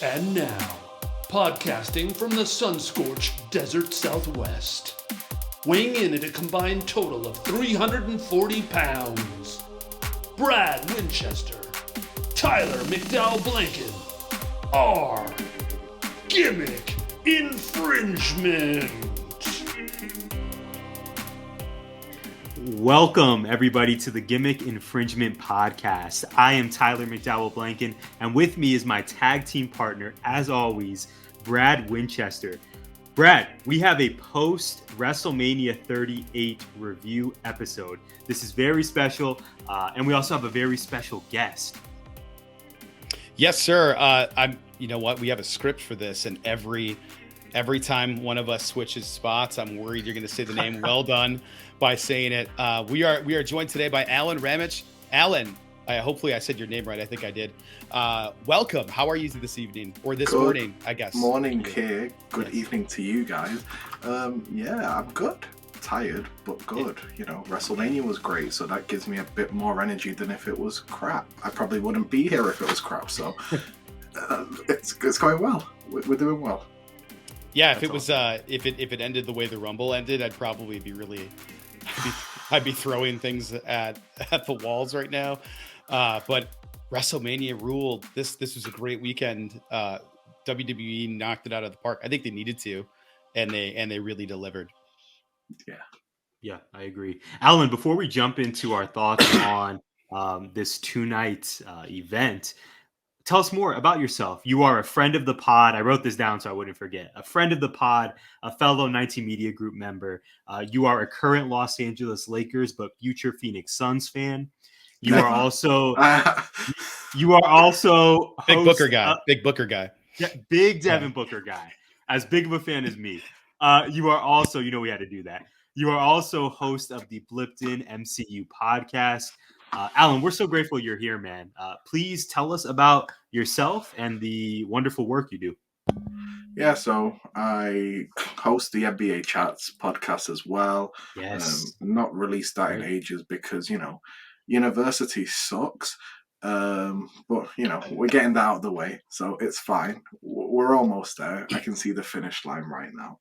And now, podcasting from the sun-scorched desert Southwest, weighing in at a combined total of 340 pounds, Brad Winchester, Tyler McDowell Blanken, are Gimmick Infringement. Welcome, everybody, to the Gimmick Infringement podcast. I am Tyler McDowell Blanken, and with me is my tag team partner, as always, Brad Winchester. Brad, we have a post-Wrestlemania 38 review episode. This is very special, and we also have a very special guest. Yes, sir. You know what? We have a script for this, and every time one of us switches spots, I'm worried you're going to say the name well done by saying it. We are joined today by Alen Ramić. Alen, hopefully I said your name right. I think I did. Welcome. How are you this evening or this morning, I guess? Morning here. Good evening to you guys. Yeah, I'm good. Tired, but good. You know, WrestleMania was great, so that gives me a bit more energy than if it was crap. I probably wouldn't be here if it was crap, so it's going well. We're doing well. Yeah, if it was if it ended the way the Rumble ended, I'd probably be I'd be throwing things at the walls right now. But WrestleMania ruled. This was a great weekend. WWE knocked it out of the park. I think they needed to, and they really delivered. Yeah, I agree. Alan, before we jump into our thoughts on this two-night event, tell us more about yourself. You are a friend of the pod. I wrote this down so I wouldn't forget. A friend of the pod, a fellow 19 Media Group member. You are a current Los Angeles Lakers but future Phoenix Suns fan. You are also Big Booker guy. Big Booker guy. Yeah, big Devin Booker guy. As big of a fan as me. You are also, we had to do that. You are also host of the Blipped In MCU podcast. Alan, we're so grateful you're here, man. Please tell us about yourself and the wonderful work you do. Yeah, so I host the NBA Chats podcast as well. Yes. Not released that in ages because, university sucks. But, we're getting that out of the way, so it's fine. We're almost there. I can see the finish line right now.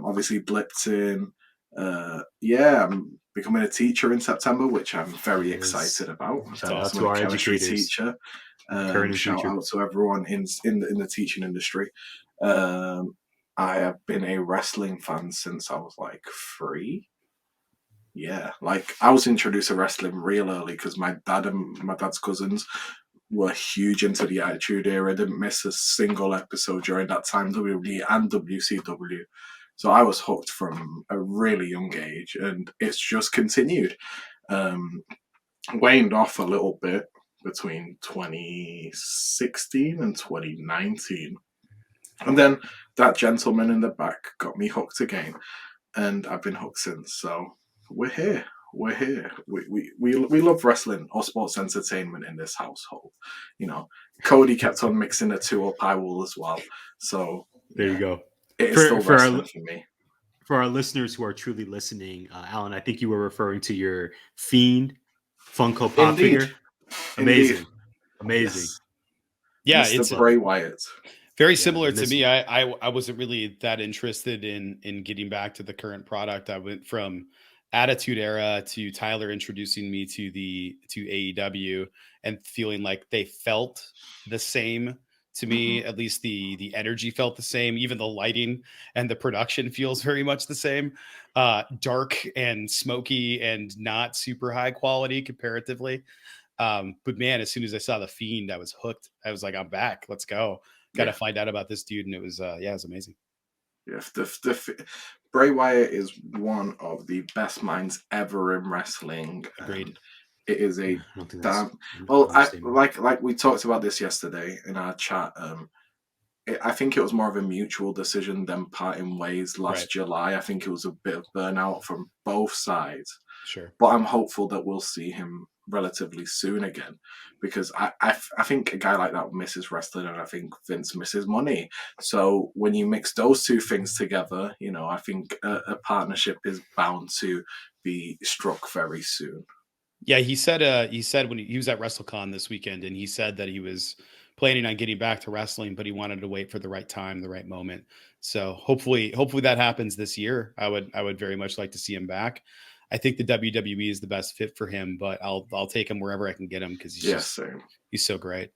Obviously, Blipped In. I'm becoming a teacher in September, which I'm very excited about. Shout out to our educators. Teacher. Shout out to everyone in the teaching industry. I have been a wrestling fan since I was like 3. Yeah, like I was introduced to wrestling real early because my dad and my dad's cousins were huge into the Attitude Era. Didn't miss a single episode during that time, WWE and WCW. So I was hooked from a really young age, and it's just continued. Waned off a little bit between 2016 and 2019. And then that gentleman in the back got me hooked again, and I've been hooked since. So we're here. We're here. We love wrestling or sports entertainment in this household. Cody kept on mixing the two up. I will as well. So there you go. It is still wrestling for me. For our listeners who are truly listening, Alan, I think you were referring to your Fiend Funko Pop figure. Amazing. Yes. Yeah, it's Bray Wyatt. Very similar to me. I wasn't really that interested in getting back to the current product. I went from Attitude Era to Tyler introducing me to AEW and feeling like they felt the same to me. At least the energy felt the same. Even the lighting and the production feels very much the same. Dark and smoky and not super high quality comparatively. But man, as soon as I saw the Fiend, I was hooked. I was like, I'm back. Let's go. Got to find out about this dude. And it was, it was amazing. Yeah, Bray Wyatt is one of the best minds ever in wrestling. Agreed. It is a damn. Well, like we talked about this yesterday in our chat. I think it was more of a mutual decision than parting ways last July. I think it was a bit of burnout from both sides. Sure. But I'm hopeful that we'll see him relatively soon again, because I think a guy like that misses wrestling, and I think Vince misses money. So when you mix those two things together, I think a partnership is bound to be struck very soon. Yeah, he said when he was at WrestleCon this weekend, and he said that he was planning on getting back to wrestling, but he wanted to wait for the right time, the right moment. So hopefully that happens this year. I would very much like to see him back. I think the WWE is the best fit for him, but I'll take him wherever I can get him because he's so great.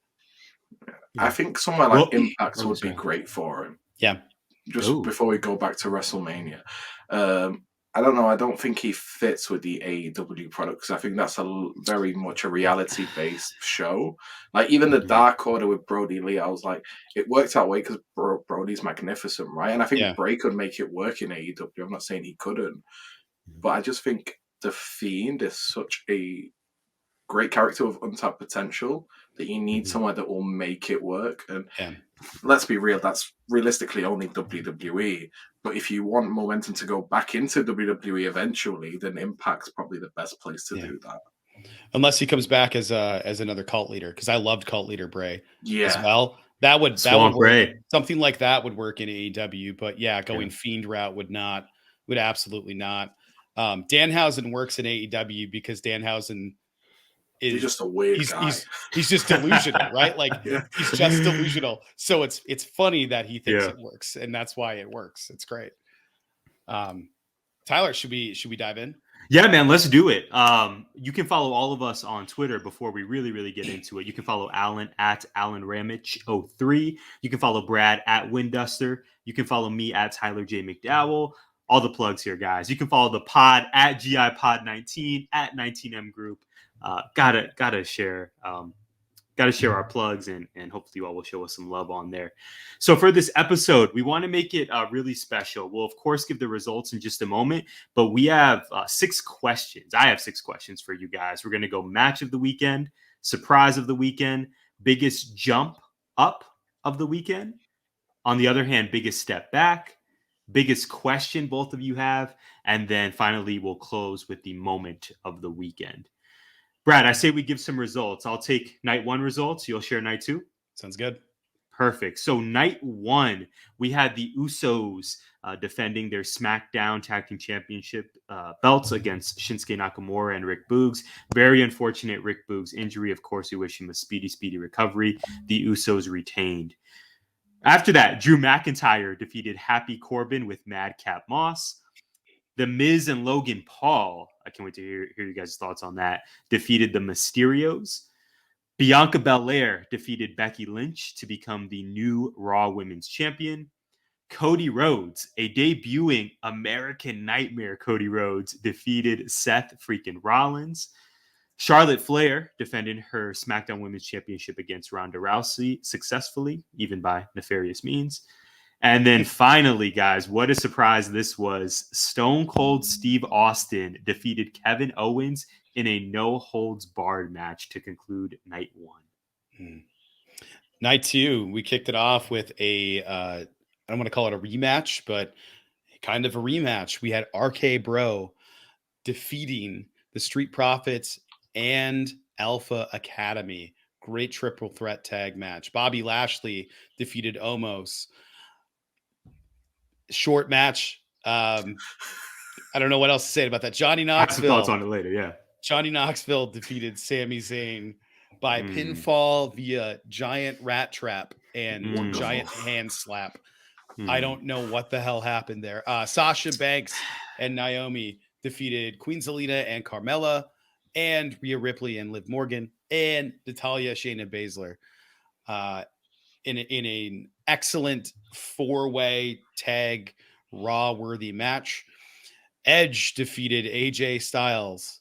Yeah. I think somewhere like Impact would be great for him. Yeah. Just before we go back to WrestleMania, I don't know. I don't think he fits with the AEW product because I think that's very much a reality-based show. Like even the Dark Order with Brody Lee, I was like, it worked that way because Brody's magnificent, right? And I think Bray could make it work in AEW. I'm not saying he couldn't, but I just think the Fiend is such a great character with untapped potential that you need somewhere that will make it work. And let's be real, that's realistically only WWE. But if you want momentum to go back into WWE eventually, then Impact's probably the best place to do that. Unless he comes back as another cult leader, because I loved cult leader Bray as well. That would work. Something like that would work in AEW. But going Fiend route would absolutely not. Danhausen works in AEW because Danhausen he's just a weird guy. He's just delusional, right? Like he's just delusional. So it's funny that he thinks it works, and that's why it works. It's great. Tyler, should we dive in? Yeah, man, let's do it. You can follow all of us on Twitter before we really get into it. You can follow Alen at Alen Ramić 03. You can follow Brad at Winduster. You can follow me at Tyler J. McDowell. All the plugs here, guys. You can follow the pod at GI Pod 19 at 19M Group. Gotta share our plugs and hopefully you all will show us some love on there. So for this episode, we want to make it really special. We'll of course give the results in just a moment, but we have 6 questions. I have 6 questions for you guys. We're going to go match of the weekend, surprise of the weekend, biggest jump up of the weekend. On the other hand, biggest step back, biggest question both of you have, and then finally we'll close with the moment of the weekend. Brad, I say we give some results. I'll take night 1 results. You'll share night 2? Sounds good. Perfect. So night 1, we had the Usos defending their SmackDown Tag Team Championship belts against Shinsuke Nakamura and Rick Boogs. Very unfortunate Rick Boogs injury. Of course, we wish him a speedy recovery. The Usos retained. After that, Drew McIntyre defeated Happy Corbin with Madcap Moss. The Miz and Logan Paul, I can't wait to hear you guys' thoughts on that, defeated the Mysterios. Bianca Belair defeated Becky Lynch to become the new Raw Women's Champion. Cody Rhodes, a debuting American Nightmare Cody Rhodes, defeated Seth freaking Rollins. Charlotte Flair defended her SmackDown Women's Championship against Ronda Rousey successfully, even by nefarious means. And then finally, guys, what a surprise this was. Stone Cold Steve Austin defeated Kevin Owens in a no-holds-barred match to conclude night 1. Night 2, we kicked it off with I don't want to call it a rematch, but kind of a rematch. We had RK Bro defeating the Street Profits and Alpha Academy. Great triple threat tag match. Bobby Lashley defeated Omos. Short match. I don't know what else to say about that. Johnny Knoxville. Thoughts on it later, yeah. Johnny Knoxville defeated Sami Zayn by pinfall via giant rat trap and giant hand slap. I don't know what the hell happened there. Sasha Banks and Naomi defeated Queen Zelina and Carmella, and Rhea Ripley and Liv Morgan, and Natalya, Shayna Baszler. In an excellent 4-way tag Raw worthy match. Edge defeated AJ Styles.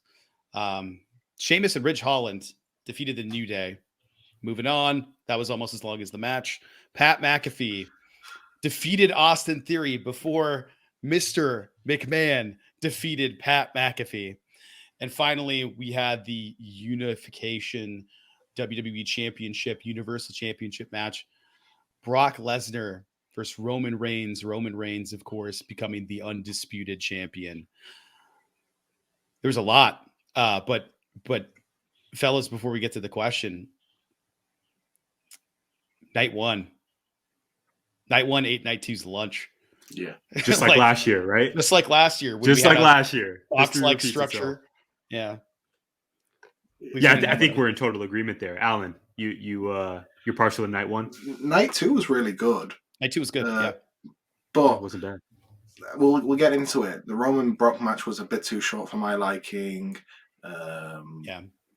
Sheamus and Ridge Holland defeated the New Day. Moving on, that was almost as long as the match. Pat McAfee defeated Austin Theory before Mr. McMahon defeated Pat McAfee. And finally, we had the Unification WWE Championship, Universal Championship match. Brock Lesnar versus Roman Reigns. Roman Reigns, of course, becoming the undisputed champion. There's a lot, but fellas, before we get to the question, night 1, 8, night 2's lunch. Yeah, just like last year, right? Just like last year. Just like last year. Box-like structure. Yeah. I think we're in total agreement there. Alan, you You're partial to night 1? Night 2 was really good. Night 2 was good, yeah. But it wasn't bad. We'll get into it. The Roman Brock match was a bit too short for my liking.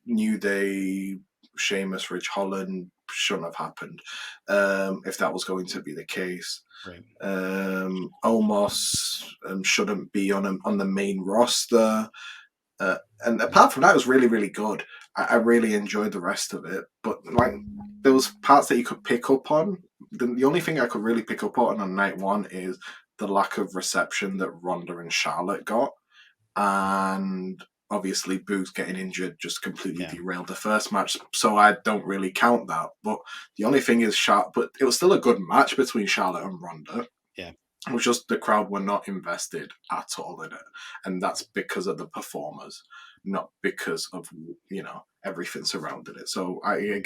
New Day, Sheamus, Ridge Holland shouldn't have happened if that was going to be the case. Right. Omos shouldn't be on the main roster. And apart from that, it was really, really good. I really enjoyed the rest of it. But like, there was parts that you could pick up on. The only thing I could really pick up on night 1 is the lack of reception that Ronda and Charlotte got. And obviously Boogs getting injured just completely derailed the first match. So I don't really count that. But the only thing is but it was still a good match between Charlotte and Ronda. Yeah. It was just the crowd were not invested at all in it. And that's because of the performers, not because of, everything surrounding it. So I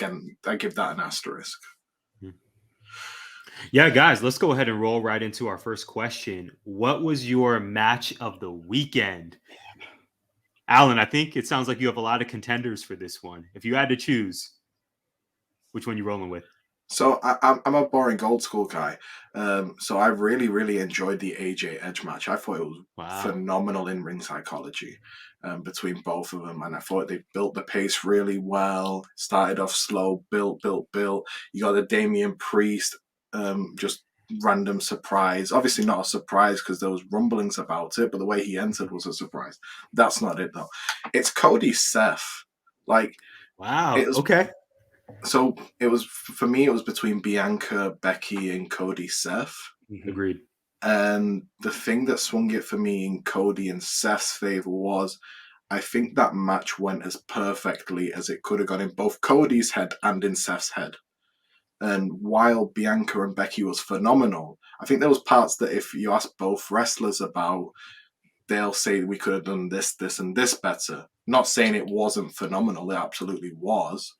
give that an asterisk. Yeah, guys, let's go ahead and roll right into our first question. What was your match of the weekend? Alen, I think it sounds like you have a lot of contenders for this one. If you had to choose, which one you rolling with? So I'm a boring old school guy. So I really, really enjoyed the AJ Edge match. I thought it was phenomenal in ring psychology between both of them. And I thought they built the pace really well. Started off slow, built. You got the Damian Priest, just random surprise. Obviously not a surprise because there was rumblings about it, but the way he entered was a surprise. That's not it though. It's Cody Seth. Like, wow. Okay. So it was, for me, it was between Bianca, Becky, and Cody Seth. Agreed. And the thing that swung it for me in Cody and Seth's favor was, I think that match went as perfectly as it could have gone in both Cody's head and in Seth's head. And while Bianca and Becky was phenomenal, I think there was parts that if you ask both wrestlers about, they'll say we could have done this, and this better. Not saying it wasn't phenomenal, it absolutely was.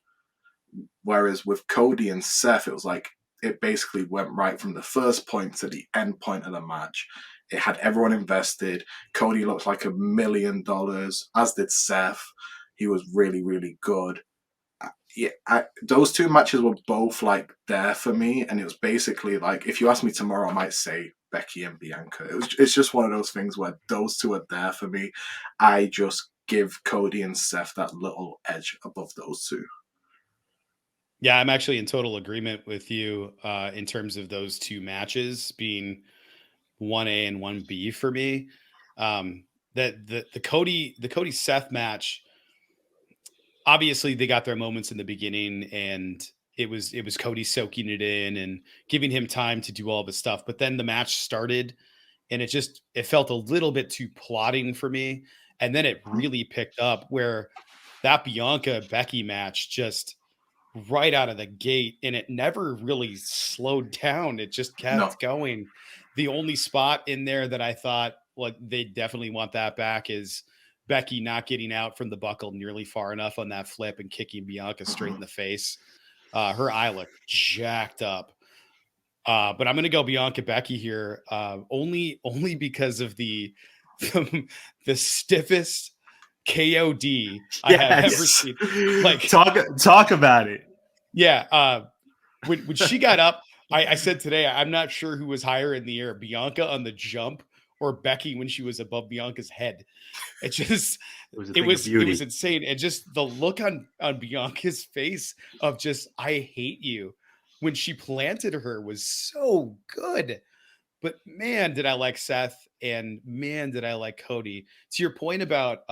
Whereas with Cody and Seth, it was like it basically went right from the first point to the end point of the match. It had everyone invested. Cody looked like $1 million, as did Seth. He was really, really good. Those two matches were both like there for me, and it was basically like, if you ask me tomorrow, I might say Becky and Bianca. It's just one of those things where those two are there for me. I just give Cody and Seth that little edge above those two. Yeah, I'm actually in total agreement with you in terms of those two matches being 1A and 1B for me. The Cody Seth match, obviously they got their moments in the beginning, and it was Cody soaking it in and giving him time to do all the stuff. But then the match started, and it felt a little bit too plotting for me. And then it really picked up, where that Bianca Becky match just right out of the gate, and it never really slowed down. It just kept going. The only spot in there that I thought, well, they definitely want that back, is Becky not getting out from the buckle nearly far enough on that flip and kicking Bianca straight in the face. Her eye looked jacked up. But I'm going to go Bianca Becky here, only because of the stiffest KOD I have ever seen. Like, talk about it. Yeah. When she got up, I said today, I'm not sure who was higher in the air, Bianca on the jump or Becky when she was above Bianca's head. It was insane. And just the look on Bianca's face of just, I hate you, when she planted her, was so good. But man, did I like Seth, and man, did I like Cody. To your point about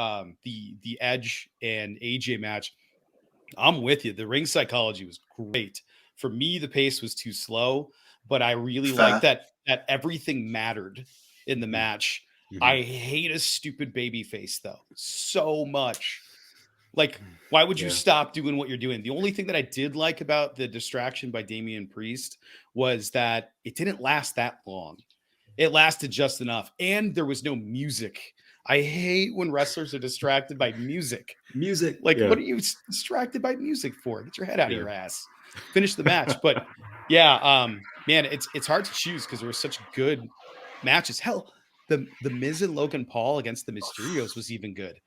the Edge and AJ match, I'm with you. The ring psychology was great. For me, the pace was too slow, but I really liked that everything mattered in the match. Mm-hmm. I hate a stupid baby face though, so much. Like, why would you stop doing what you're doing? The only thing that I did like about the distraction by Damian Priest was that it didn't last that long. It lasted just enough, and there was no music. I hate when wrestlers are distracted by music. Like, what are you distracted by music for? Get your head out of your ass. Finish the match. But man, it's hard to choose because there were such good matches. Hell, the Miz and Logan Paul against the Mysterios was even good.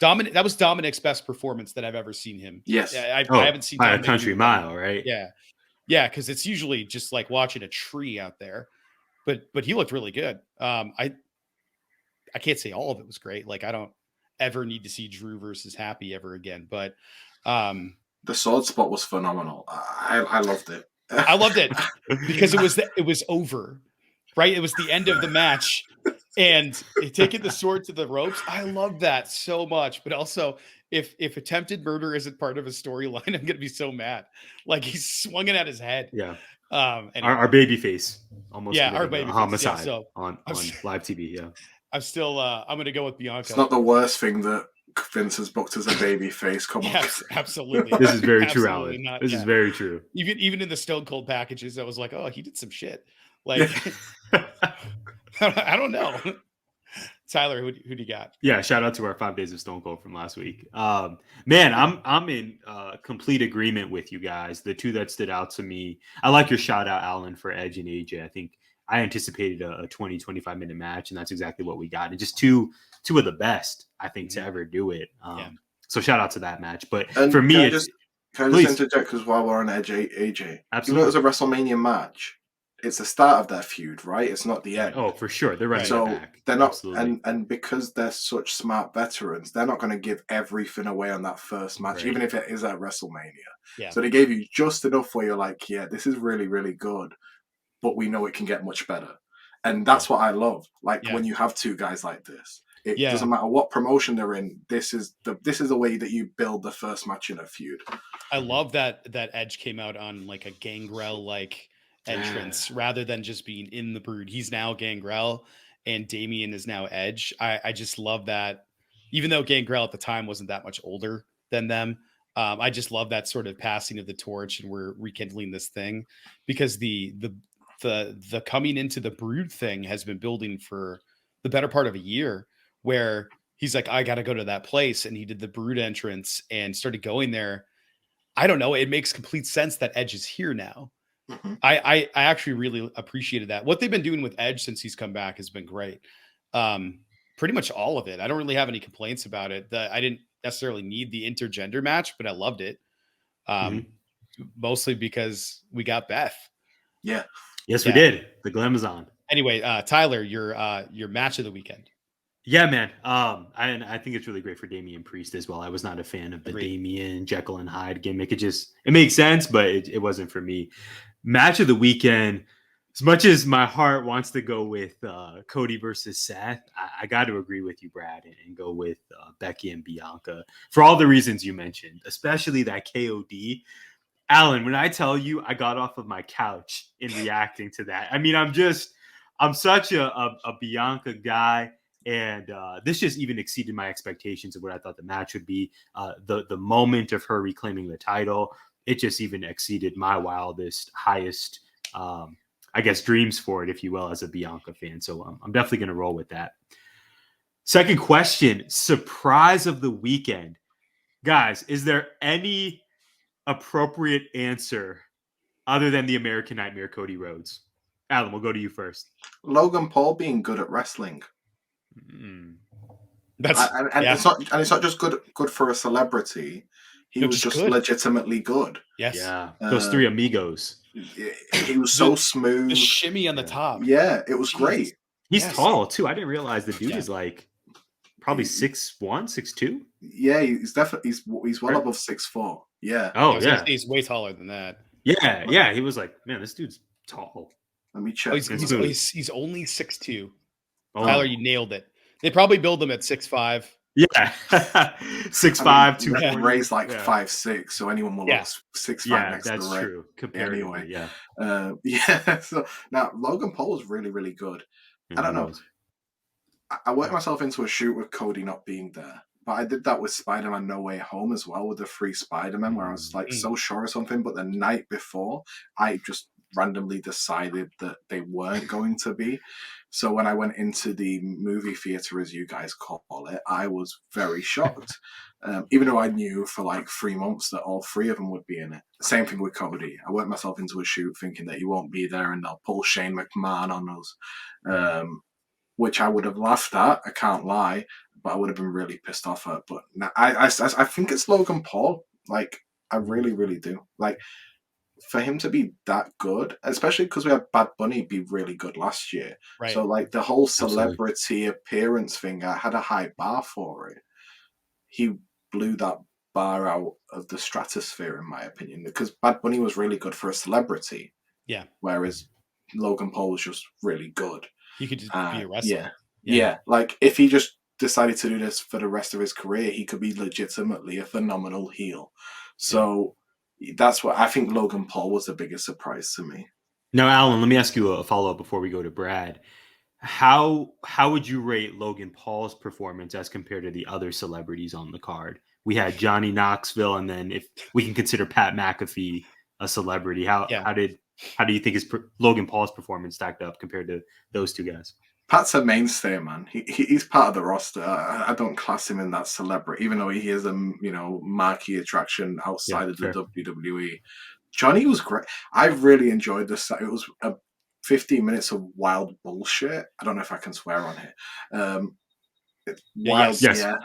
That was Dominic's best performance that I've ever seen him. Yes. I haven't seen by a country mile, right? Yeah. Yeah, because it's usually just like watching a tree out there. But he looked really good. I can't say all of it was great. Like I don't ever need to see Drew versus Happy ever again. But the sword spot was phenomenal. I loved it. I loved it because it was over, right? It was the end of the match, and taking the sword to the ropes. I love that so much. But also, if attempted murder isn't part of a storyline, I'm gonna be so mad. Like he's swung it at his head. Yeah. Anyway. Our baby face almost our baby homicide so on live TV. Yeah. I'm still I'm gonna go with Bianca. It's not the worst thing that Vince has booked as a baby face. Come on. Absolutely. This is very true, Alan. This is very true. Even in the Stone Cold packages, I was like, oh, he did some shit. Like I don't know. Tyler, who do you got? Yeah, shout out to our 5 days of Stone Cold from last week. Man, I'm in complete agreement with you guys. The two that stood out to me, I like your shout out, Alan, for Edge and AJ. I think I anticipated a 20-25 minute match, and that's exactly what we got. And just two of the best, I think, to ever do it. So shout out to that match. But for me, can I just interject, because while we're on Edge, AJ, absolutely, you know, it was a WrestleMania match. It's the start of their feud, right? It's not the end. Oh, for sure. They're right. So back. They're not, absolutely. and because they're such smart veterans, they're not going to give everything away on that first match, even if it is at WrestleMania. Yeah. So they gave you just enough where you're like, yeah, this is really, really good, but we know it can get much better. And that's what I love. Like when you have two guys like this, it doesn't matter what promotion they're in. This is the way that you build the first match in a feud. I love that Edge came out on like a Gangrel like entrance rather than just being in the Brood. He's now Gangrel and Damian is now Edge. I just love that. Even though Gangrel at the time wasn't that much older than them, I just love that sort of passing of the torch, and we're rekindling this thing because the coming into the Brood thing has been building for the better part of a year, where he's like, I got to go to that place. And he did the Brood entrance and started going there. I don't know. It makes complete sense that Edge is here now. Mm-hmm. I actually really appreciated that. What they've been doing with Edge since he's come back has been great. Pretty much all of it. I don't really have any complaints about it. I didn't necessarily need the intergender match, but I loved it. Mostly because we got Beth. Yeah. Yes, we did. The Glamazon. Anyway, Tyler, your match of the weekend. Yeah, man. I think it's really great for Damian Priest as well. I was not a fan of the Damian Jekyll and Hyde gimmick. It makes sense, but it wasn't for me. Match of the weekend, as much as my heart wants to go with Cody versus Seth, I got to agree with you, Brad, and go with Becky and Bianca for all the reasons you mentioned, especially that KOD. Alan, when I tell you I got off of my couch in reacting to that, I mean, I'm such a Bianca guy. And this just even exceeded my expectations of what I thought the match would be. The moment of her reclaiming the title, it just even exceeded my wildest, highest, I guess, dreams for it, if you will, as a Bianca fan. So I'm definitely going to roll with that. Second question, surprise of the weekend. Guys, is there any appropriate answer other than the American Nightmare, Cody Rhodes? Alan, we'll go to you first. Logan Paul being good at wrestling. It's not just good for a celebrity. He was just legitimately good. Yes. Yeah. Those three amigos. He was so smooth. The shimmy on the top. Yeah, it was great. He's tall too. I didn't realize the dude is like probably 6'1", 6'2". Yeah, he's definitely he's well above 6'4". Yeah. Oh yeah. He's way taller than that. Yeah. He was like, man, this dude's tall. Let me check. He's only 6'2". Oh. Tyler, you nailed it. They probably build them at 6'5". Yeah, 6'5", 240. Ray's like 5'6", so anyone will look 6'5" next to Ray. That's true. Anyway, yeah. So now Logan Paul was really, really good. I don't know. I worked myself into a shoot with Cody not being there, but I did that with Spider-Man No Way Home as well, with the free Spider-Man, where I was like so sure of something, but the night before, I just randomly decided that they weren't going to be. So when I went into the movie theater, as you guys call it, I was very shocked. Even though I knew for like 3 months that all three of them would be in it. Same thing with Cody. I worked myself into a shoot thinking that he won't be there and they'll pull Shane McMahon on us, which I would have laughed at, I can't lie, but I would have been really pissed off at. But I think it's Logan Paul. Like, I really, really do. Like, for him to be that good, especially because we had Bad Bunny be really good last year. Right. So like the whole celebrity appearance thing, I had a high bar for it. He blew that bar out of the stratosphere, in my opinion, because Bad Bunny was really good for a celebrity. Yeah. Whereas Logan Paul was just really good. He could just be a wrestler. Yeah. Like if he just decided to do this for the rest of his career, he could be legitimately a phenomenal heel. So that's what I think. Logan Paul was the biggest surprise to me. Now, Alan, let me ask you a follow-up before we go to Brad. How would you rate Logan Paul's performance as compared to the other celebrities on the card? We had Johnny Knoxville, and then if we can consider Pat McAfee a celebrity, how do you think Logan Paul's performance stacked up compared to those two guys? Pat's a mainstay, man. He's part of the roster. I don't class him in that celebrity, even though he is a marquee attraction outside of the WWE. Johnny was great. I really enjoyed this. It was 15 minutes of wild bullshit. I don't know if I can swear on here. Wild, yeah.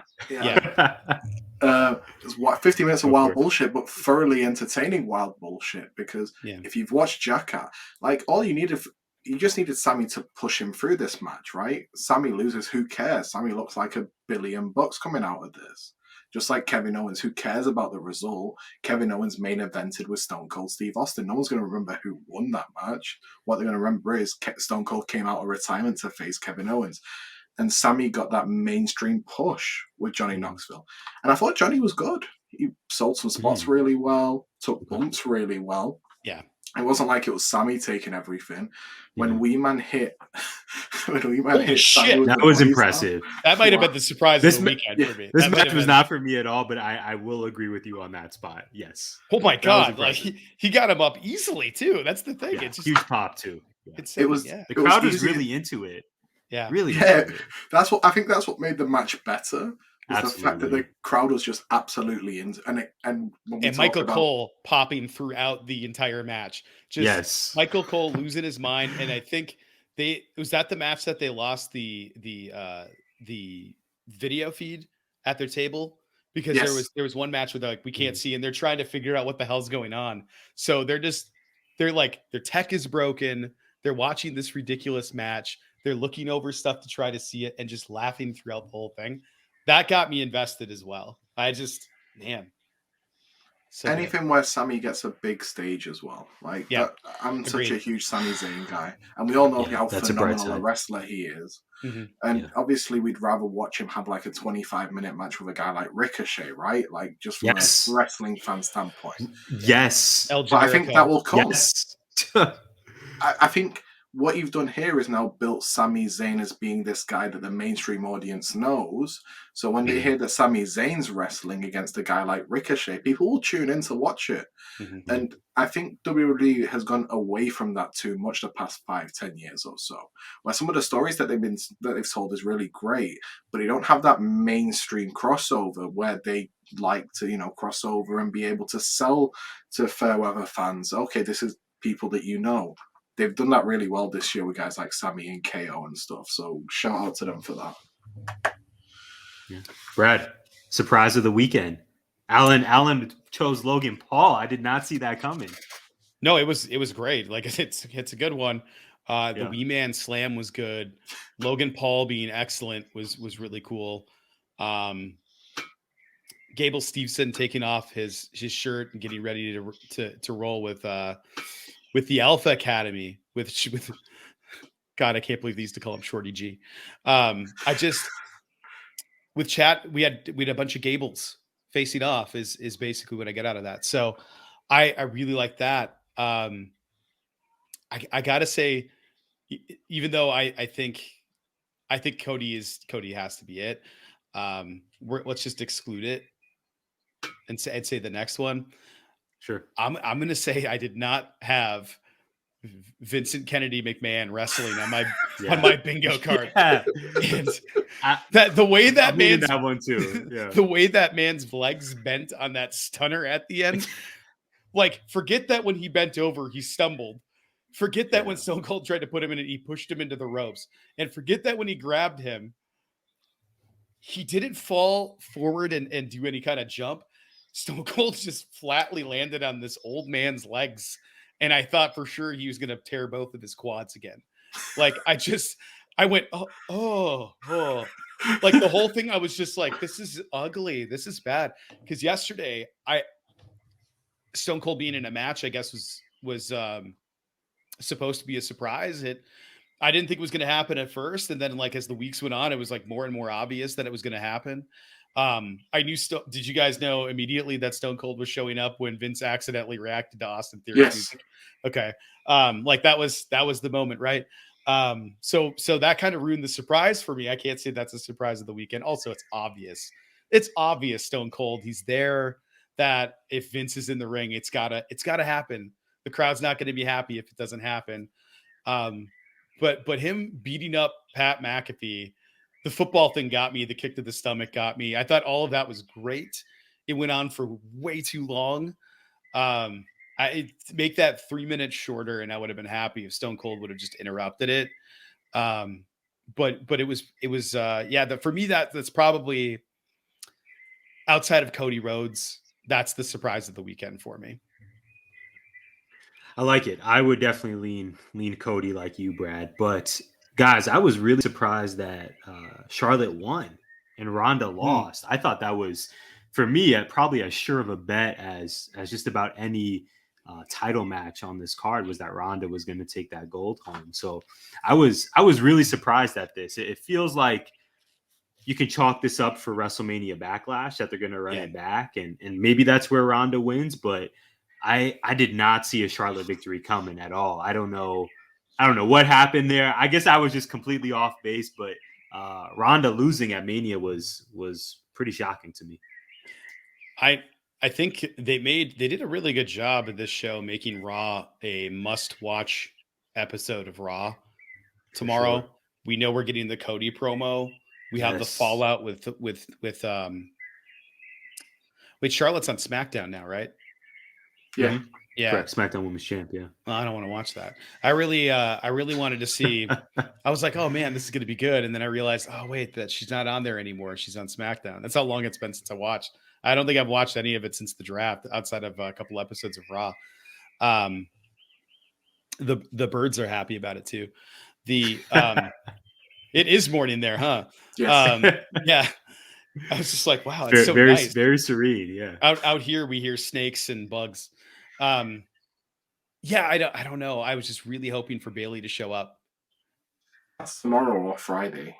It was 50 minutes of wild bullshit, but thoroughly entertaining wild bullshit. Because if you've watched Jackass, like all you just needed Sammy to push him through this match, right? Sammy loses, who cares? Sammy looks like $1 billion coming out of this. Just like Kevin Owens, who cares about the result? Kevin Owens main evented with Stone Cold Steve Austin. No one's going to remember who won that match. What they're going to remember is Stone Cold came out of retirement to face Kevin Owens. And Sammy got that mainstream push with Johnny Knoxville. And I thought Johnny was good. He sold some spots really well, took bumps really well. Yeah. It wasn't like it was Sammy taking everything. When Wee Man hit, that was impressive. That might have been the surprise of the weekend for me. This match was not for me at all, but I will agree with you on that spot. Yes. Oh my God! Like he got him up easily too. That's the thing. Yeah, it's just huge pop too. Yeah. The crowd was really into it. Yeah, really. Yeah, that's what made the match better. The fact that the crowd was just absolutely into and Michael Cole popping throughout the entire match. Just Michael Cole losing his mind, and I think was that the match that they lost the video feed at their table because there was one match where we can't see and they're trying to figure out what the hell's going on. So they're like their tech is broken. They're watching this ridiculous match. They're looking over stuff to try to see it and just laughing throughout the whole thing. That got me invested as well. So anything where Sammy gets a big stage as well. Like I'm such a huge Sami Zayn guy, and we all know how phenomenal a wrestler he is. Mm-hmm. And obviously, we'd rather watch him have like a 25-minute match with a guy like Ricochet, right? Like just from a wrestling fan standpoint. Yes, but I think that will come. Yes. I think what you've done here is now built Sami Zayn as being this guy that the mainstream audience knows. So when they hear that Sami Zayn's wrestling against a guy like Ricochet, people will tune in to watch it. Mm-hmm. And I think WWE has gone away from that too much the past 5-10 years or so, where some of the stories that they've told is really great, but they don't have that mainstream crossover where they like to, cross over and be able to sell to fair weather fans. Okay, this is people that you know. They've done that really well this year with guys like Sammy and KO and stuff. So shout out to them for that. Yeah. Brad, surprise of the weekend. Alan chose Logan Paul. I did not see that coming. No, it was great. Like it's a good one. The Wee Man Slam was good. Logan Paul being excellent was really cool. Gable Steveson taking off his shirt and getting ready to roll with the Alpha Academy with God, I can't believe they used to call him Shorty G. With chat, we had a bunch of Gables facing off is basically what I get out of that. So I really like that. I gotta say, even though I think Cody has to be it. Let's just exclude it and say the next one. Sure. I'm going to say I did not have Vincent Kennedy McMahon wrestling on my bingo card. Yeah. And that the way that man's that one too. Yeah. The way that man's legs bent on that stunner at the end. Like, forget that when he bent over, he stumbled. Forget that when Stone Cold tried to put him in and he pushed him into the ropes. And forget that when he grabbed him, he didn't fall forward and do any kind of jump. Stone Cold just flatly landed on this old man's legs. And I thought for sure he was going to tear both of his quads again. Like, I went, oh. Like the whole thing, I was just like, this is ugly. This is bad. Because yesterday, Stone Cold being in a match, I guess was supposed to be a surprise. I didn't think it was going to happen at first. And then like, as the weeks went on, it was like more and more obvious that it was going to happen. I knew did you guys know immediately that Stone Cold was showing up when Vince accidentally reacted to Austin Theory's music? Okay. Like that was the moment, right? So that kind of ruined the surprise for me. I can't say that's a surprise of the weekend. Also, it's obvious. It's obvious Stone Cold, he's there, that if Vince is in the ring, it's gotta happen. The crowd's not going to be happy if it doesn't happen. But him beating up Pat McAfee, the football thing got me. The kick to the stomach got me. I thought all of that was great. It went on for way too long. I make that 3 minutes shorter, and I would have been happy if Stone Cold would have just interrupted it. But it was for me, that's probably, outside of Cody Rhodes, that's the surprise of the weekend for me. I like it. I would definitely lean Cody like you, Brad. But guys, I was really surprised that Charlotte won and Ronda lost. I thought that was, for me, probably as sure of a bet as just about any title match on this card, was that Ronda was going to take that gold home. So I was really surprised at this. It feels like you can chalk this up for WrestleMania Backlash, that they're going to run it back, and maybe that's where Ronda wins. But I did not see a Charlotte victory coming at all. I don't know what happened there. I guess I was just completely off base, but Ronda losing at Mania was pretty shocking to me. I think they did a really good job of this show, making Raw a must-watch episode of Raw. Tomorrow, sure. We know we're getting the Cody promo. We have the fallout with Charlotte's on SmackDown now, right? Yeah. Mm-hmm. Yeah. Correct. SmackDown Women's Champ. Yeah. Well, I don't want to watch that. I really wanted to see. I was like, oh man, this is going to be good. And then I realized, oh wait, that she's not on there anymore. She's on SmackDown. That's how long it's been since I watched. I don't think I've watched any of it since the draft, outside of a couple episodes of Raw. The birds are happy about it too. It is morning there, huh? Yes. Yeah. I was just like, wow, it's so nice. Very serene. Yeah. Out here, we hear snakes and bugs. Yeah, I don't know. I was just really hoping for Bayley to show up. That's tomorrow or Friday.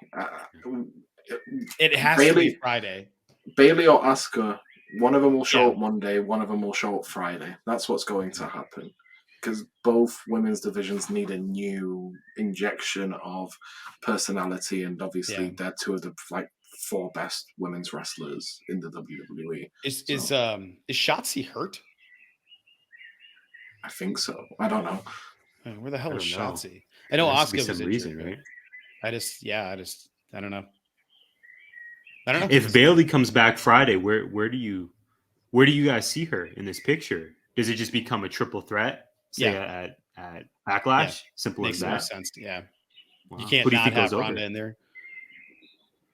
It has to be Friday. Bayley or Asuka, one of them will show up Monday, one of them will show up Friday. That's what's going to happen. Because both women's divisions need a new injection of personality, and obviously they're two of the four best women's wrestlers in the WWE. Is Shotzi hurt? I think so. I don't know. Where the hell is Shotzi? I know Asuka was reason, right? I don't know. If Bayley comes back Friday, where do you guys see her in this picture? Does it just become a triple threat? At Backlash? Yeah. Simple Makes as that. Makes more sense. Yeah. Wow. You can't not have Ronda in there.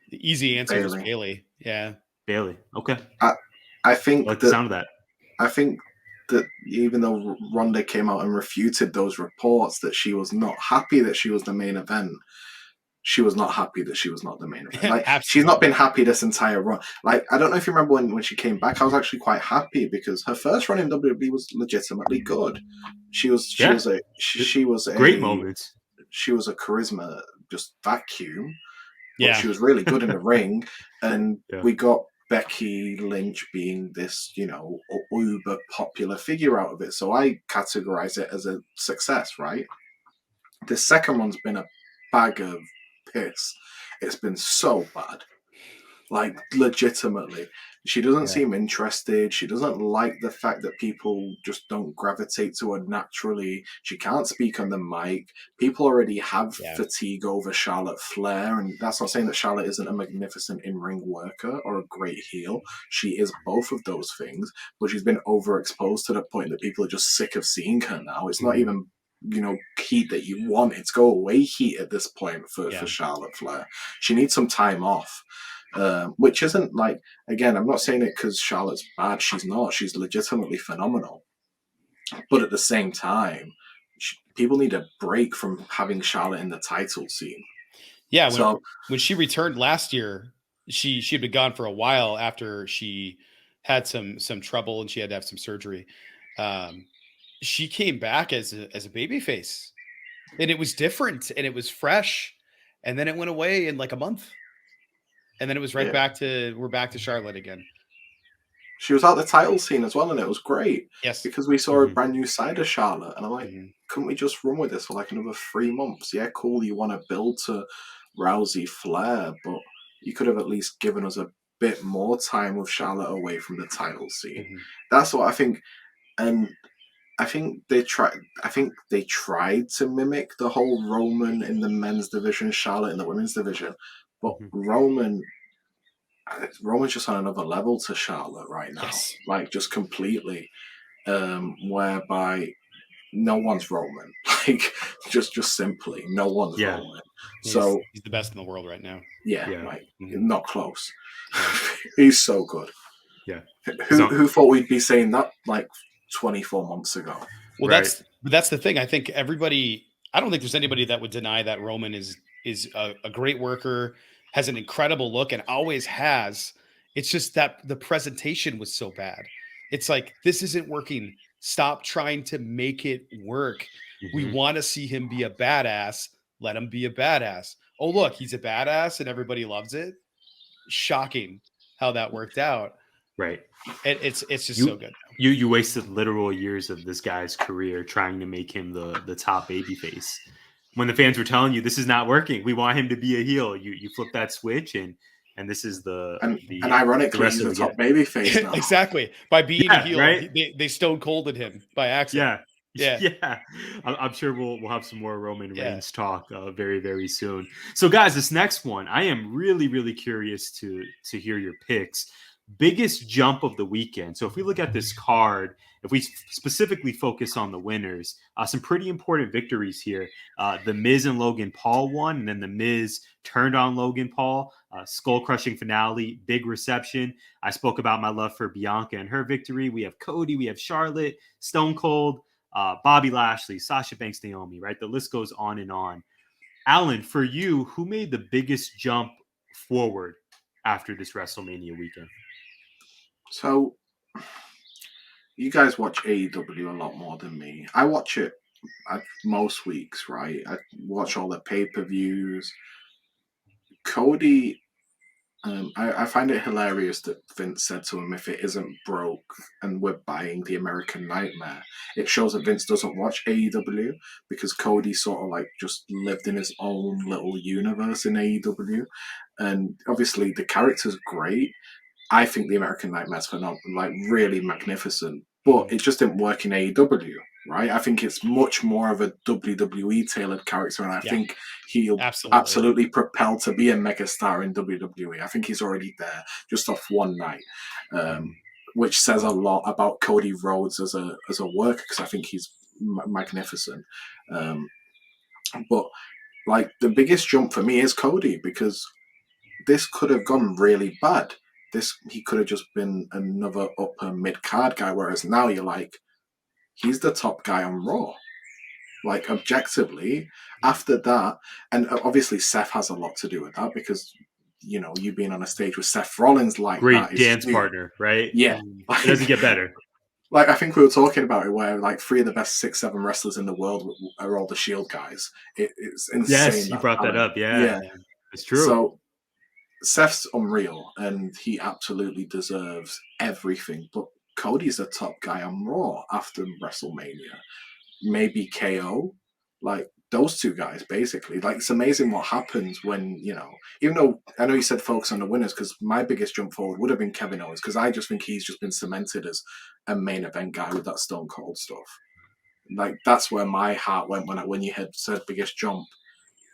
The easy answer is Bayley. Yeah. Bayley. Okay. I think I like the sound of that. I think that even though Ronda came out and refuted those reports that she was not happy that she was the main event, she was not happy that she was not the main event. She's not been happy this entire run. I don't know if you remember when she came back, I was actually quite happy because her first run in WWE was legitimately good. She was a great moment. She was a charisma just vacuum. Yeah. She was really good in the ring, and we got Becky Lynch being this, uber popular figure out of it. So I categorize it as a success, right? The second one's been a bag of piss. It's been so bad. Legitimately. She doesn't seem interested. She doesn't like the fact that people just don't gravitate to her naturally. She can't speak on the mic. People already have fatigue over Charlotte Flair, and that's not saying that Charlotte isn't a magnificent in-ring worker or a great heel. She is both of those things, but she's been overexposed to the point that people are just sick of seeing her now. It's not even heat that you want. It's go away heat at this point for Charlotte Flair. She needs some time off. which isn't like, again, I'm not saying it because Charlotte's bad. She's not. She's legitimately phenomenal. But at the same time, people need a break from having Charlotte in the title scene. Yeah, when she returned last year, she had been gone for a while after she had some trouble and she had to have some surgery. She came back as a babyface, and it was different and it was fresh, and then it went away in like a month, and then it was we're back to Charlotte again. She was out the title scene as well, and it was great. Yes, because we saw a brand new side of Charlotte, and I'm like, couldn't we just run with this for like another 3 months? Yeah, cool. You want to build to Rousey Flair, but you could have at least given us a bit more time with Charlotte away from the title scene. That's what I think, and I think they tried. I think they tried to mimic the whole Roman in the men's division, Charlotte in the women's division, but Roman's just on another level to Charlotte right now, like just completely. Whereby no one's Roman, like just simply no one's Roman. So he's the best in the world right now. Like not close. He's so good. Yeah. Who thought we'd be saying that like 24 months ago? Well, that's the thing. I think everybody. I don't think there's anybody that would deny that Roman is a great worker, has an incredible look, and always has. It's just that the presentation was so bad. It's like, this isn't working. Stop trying to make it work. We want to see him be a badass. Let him be a badass. Oh, look, he's a badass and everybody loves it. Shocking how that worked out. Right. It's just so good. You wasted literal years of this guy's career trying to make him the top babyface. When the fans were telling you this is not working, we want him to be a heel. You flip that switch and this is and ironically, he's the top babyface now. Exactly. By being a heel, right? They stone colded him by accident. Yeah. I'm sure we'll have some more Roman Reigns talk very, very soon. So, guys, this next one, I am really, really curious to hear your picks. Biggest jump of the weekend. So if we look at this card, if we specifically focus on the winners, some pretty important victories here. The Miz and Logan Paul won, and then the Miz turned on Logan Paul. Skull-crushing finale, big reception. I spoke about my love for Bianca and her victory. We have Cody, we have Charlotte, Stone Cold, Bobby Lashley, Sasha Banks, Naomi, right? The list goes on and on. Alen, for you, who made the biggest jump forward after this WrestleMania weekend? So, you guys watch AEW a lot more than me. I watch it most weeks, right? I watch all the pay-per-views. Cody, I find it hilarious that Vince said to him, if it isn't broke and we're buying the American Nightmare, it shows that Vince doesn't watch AEW because Cody sort of like just lived in his own little universe in AEW. And obviously the character's great. I think the American Nightmare's phenomenal, like really magnificent, but it just didn't work in AEW, right? I think it's much more of a WWE tailored character, and I think he'll absolutely propel to be a megastar in WWE. I think he's already there just off one night, which says a lot about Cody Rhodes as a worker, because I think he's magnificent. But like the biggest jump for me is Cody, because this could have gone really bad. He could have just been another upper mid-card guy, whereas now you're like, he's the top guy on Raw. Like, objectively, after that, and obviously Seth has a lot to do with that, because, you know, you being on a stage with Seth Rollins like great that. Great dance partner, right? Yeah. It doesn't get better. Like, I think we were talking about it where, like, 3 of the best 6-7 wrestlers in the world are all the Shield guys. It's insane. Yes, you brought that up. Yeah. It's true. So, Seth's unreal, and he absolutely deserves everything. But Cody's the top guy on Raw after WrestleMania. Maybe KO. Like, those two guys, basically. Like, it's amazing what happens when, you know, even though I know you said focus on the winners, because my biggest jump forward would have been Kevin Owens, because I just think he's just been cemented as a main event guy with that Stone Cold stuff. Like, that's where my heart went when you had said biggest jump.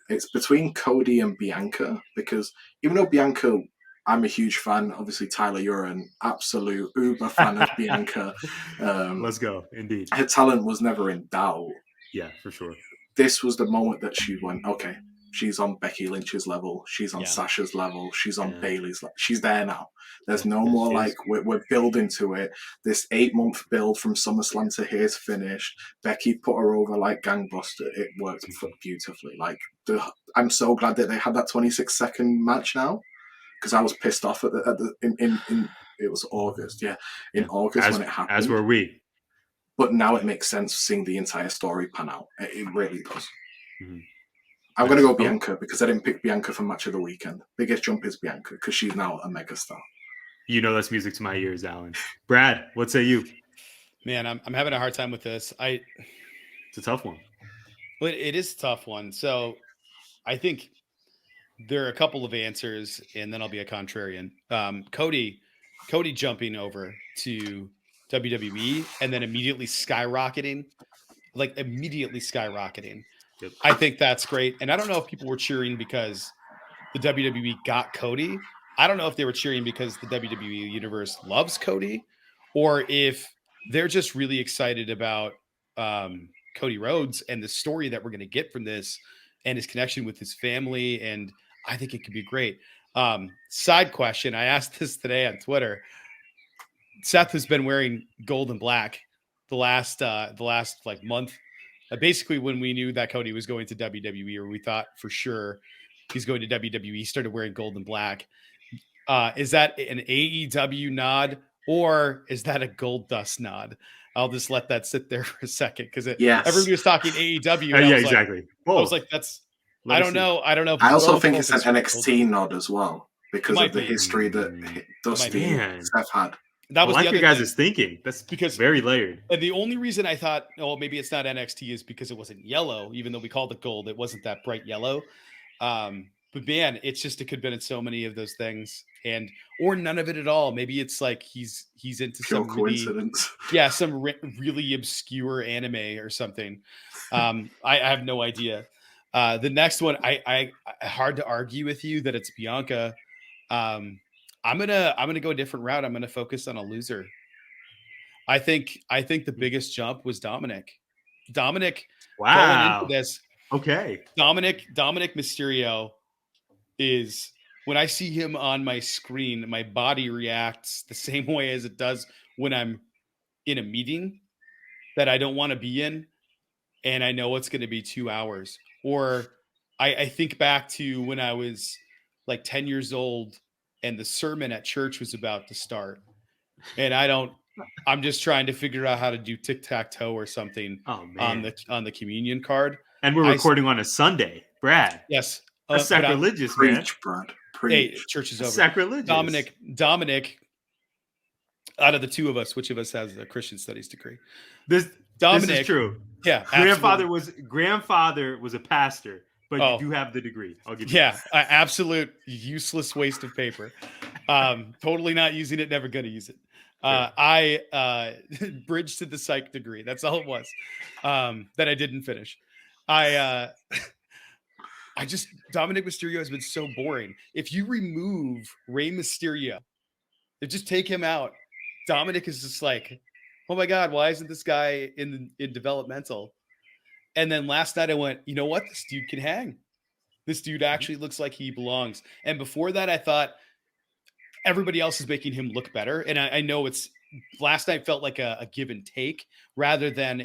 It's between Cody and Bianca, because even though Bianca, I'm a huge fan. Obviously, Tyler, you're an absolute uber fan of Bianca. Let's go. Indeed. Her talent was never in doubt. Yeah, for sure. This was the moment that she went, okay, She's on Becky Lynch's level. She's on Sasha's level. She's on Bayley's level. She's there now. There's no more like we're building to it. This 8-month build from SummerSlam to here's finished. Becky put her over like gangbuster. It worked beautifully. Like I'm so glad that they had that 26-second match now, because I was pissed off at in it was August. Yeah, in August when it happened. As were we. But now it makes sense seeing the entire story pan out. It really does. Mm-hmm. I'm going to go Bianca because I didn't pick Bianca for match of the weekend. Biggest jump is Bianca because she's now a megastar. You know that's music to my ears, Alan. Brad, what say you? Man, I'm having a hard time with this. It's a tough one. But it is a tough one. So I think there are a couple of answers, and then I'll be a contrarian. Cody jumping over to WWE and then immediately skyrocketing. Yep. I think that's great. And I don't know if people were cheering because the WWE got Cody. I don't know if they were cheering because the WWE universe loves Cody, or if they're just really excited about Cody Rhodes and the story that we're going to get from this and his connection with his family. And I think it could be great. Side question. I asked this today on Twitter. Seth has been wearing gold and black the last like month. Basically, when we knew that Cody was going to WWE, or we thought for sure he's going to WWE, he started wearing gold and black. Is that an AEW nod, or is that a Gold Dust nod? I'll just let that sit there for a second, because everybody was talking AEW. And exactly. I was like, that's. I don't know. I don't know. I also think it's an NXT nod as well, because of the history that Dusty and Seth had. That was like your guys' thinking. That's because very layered. And the only reason I thought, maybe it's not NXT is because it wasn't yellow, even though we called it gold. It wasn't that bright yellow. But man, it could have been in so many of those things, or none of it at all. Maybe it's like he's into pure some coincidence. Some really obscure anime or something. I have no idea. The next one, I hard to argue with you that it's Bianca. I'm gonna go a different route. I'm gonna focus on a loser. I think the biggest jump was Dominic. Wow. Going into this, okay. Dominic Mysterio is, when I see him on my screen, my body reacts the same way as it does when I'm in a meeting that I don't want to be in, and I know it's going to be 2 hours. Or I think back to when I was like 10 years old and the sermon at church was about to start, and I'm just trying to figure out how to do tic-tac-toe or something on the communion card. And we're recording on a Sunday, Brad. Yes. That's sacrilegious, man. Preach, Brad. Preach. Hey, church is over. Sacrilegious. Dominic, out of the two of us, which of us has a Christian studies degree? This is true. Yeah. Grandfather was a pastor, but you do have the degree. I'll give you that. Absolute useless waste of paper. Totally not using it, never gonna use it. I bridged to the psych degree. That's all it was. That I didn't finish. Dominic Mysterio has been so boring. If you remove Rey Mysterio, if just take him out, Dominic is just like, oh my God, why isn't this guy in developmental? And then last night I went, you know what? This dude can hang. This dude actually looks like he belongs. And before that, I thought everybody else is making him look better. And I know last night felt like a give and take rather than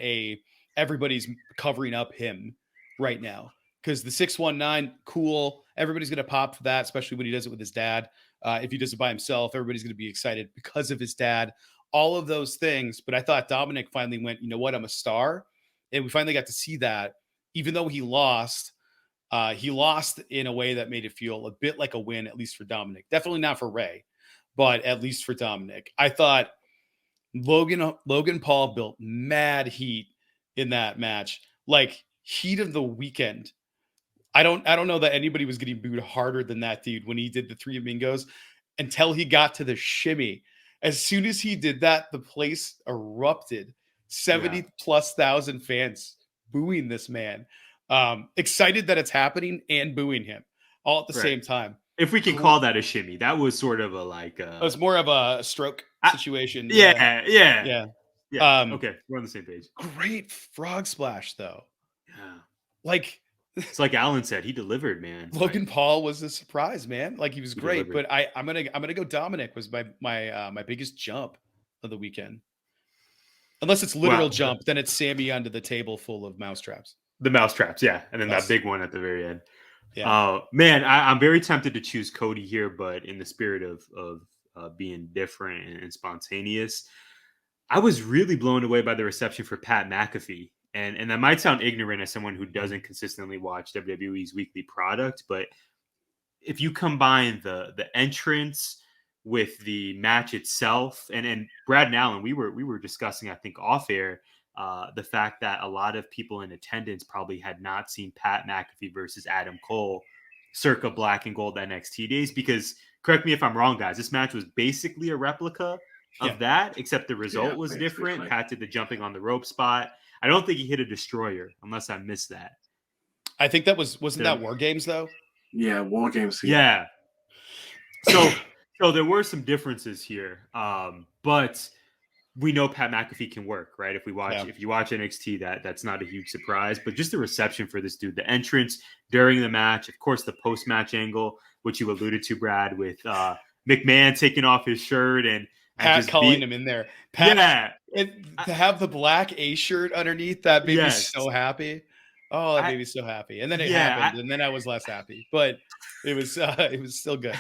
everybody's covering up him right now. Because the 619, cool. Everybody's going to pop for that, especially when he does it with his dad. If he does it by himself, everybody's going to be excited because of his dad. All of those things. But I thought Dominic finally went, you know what? I'm a star. And we finally got to see that. Even though he lost in a way that made it feel a bit like a win, at least for Dominic. Definitely not for Rey, but at least for Dominic. I thought Logan Paul built mad heat in that match. Like, heat of the weekend. I don't know that anybody was getting booed harder than that dude when he did the Three Amigos until he got to the shimmy. As soon as he did that, the place erupted. 70,000+ fans booing this man. Excited that it's happening and booing him all at the same time. If we can call that a shimmy, that was sort of it was more of a stroke situation. Yeah. Okay, we're on the same page. Great frog splash though. Yeah. Like, It's like Alan said, he delivered, man. Logan Paul was a surprise, man. Like he was great, delivered. but I'm gonna go. Dominic was my biggest jump of the weekend. Unless it's literal jump, then it's Sammy under the table full of mousetraps. The mousetraps, yeah, and then that big one at the very end. Yeah. Man, I'm very tempted to choose Cody here, but in the spirit of being different and spontaneous, I was really blown away by the reception for Pat McAfee. And that might sound ignorant as someone who doesn't consistently watch WWE's weekly product, but if you combine the entrance with the match itself, and Brad and Alan, we were discussing, I think, off air, the fact that a lot of people in attendance probably had not seen Pat McAfee versus Adam Cole circa Black and Gold NXT days, because correct me if I'm wrong, guys, this match was basically a replica of that, except the result was different. Pat did the jumping on the rope spot. I don't think he hit a destroyer, unless I missed that. I think that wasn't that War Games though? Yeah, War Games. Yeah. So there were some differences here, but we know Pat McAfee can work, right? If you watch NXT, that's not a huge surprise. But just the reception for this dude, the entrance during the match, of course, the post-match angle, which you alluded to, Brad, with McMahon taking off his shirt and Pat calling him in there. Pat, and to have the black A shirt underneath, that made me so happy. Oh, that made me so happy. And then it happened, and then I was less happy. But it was still good.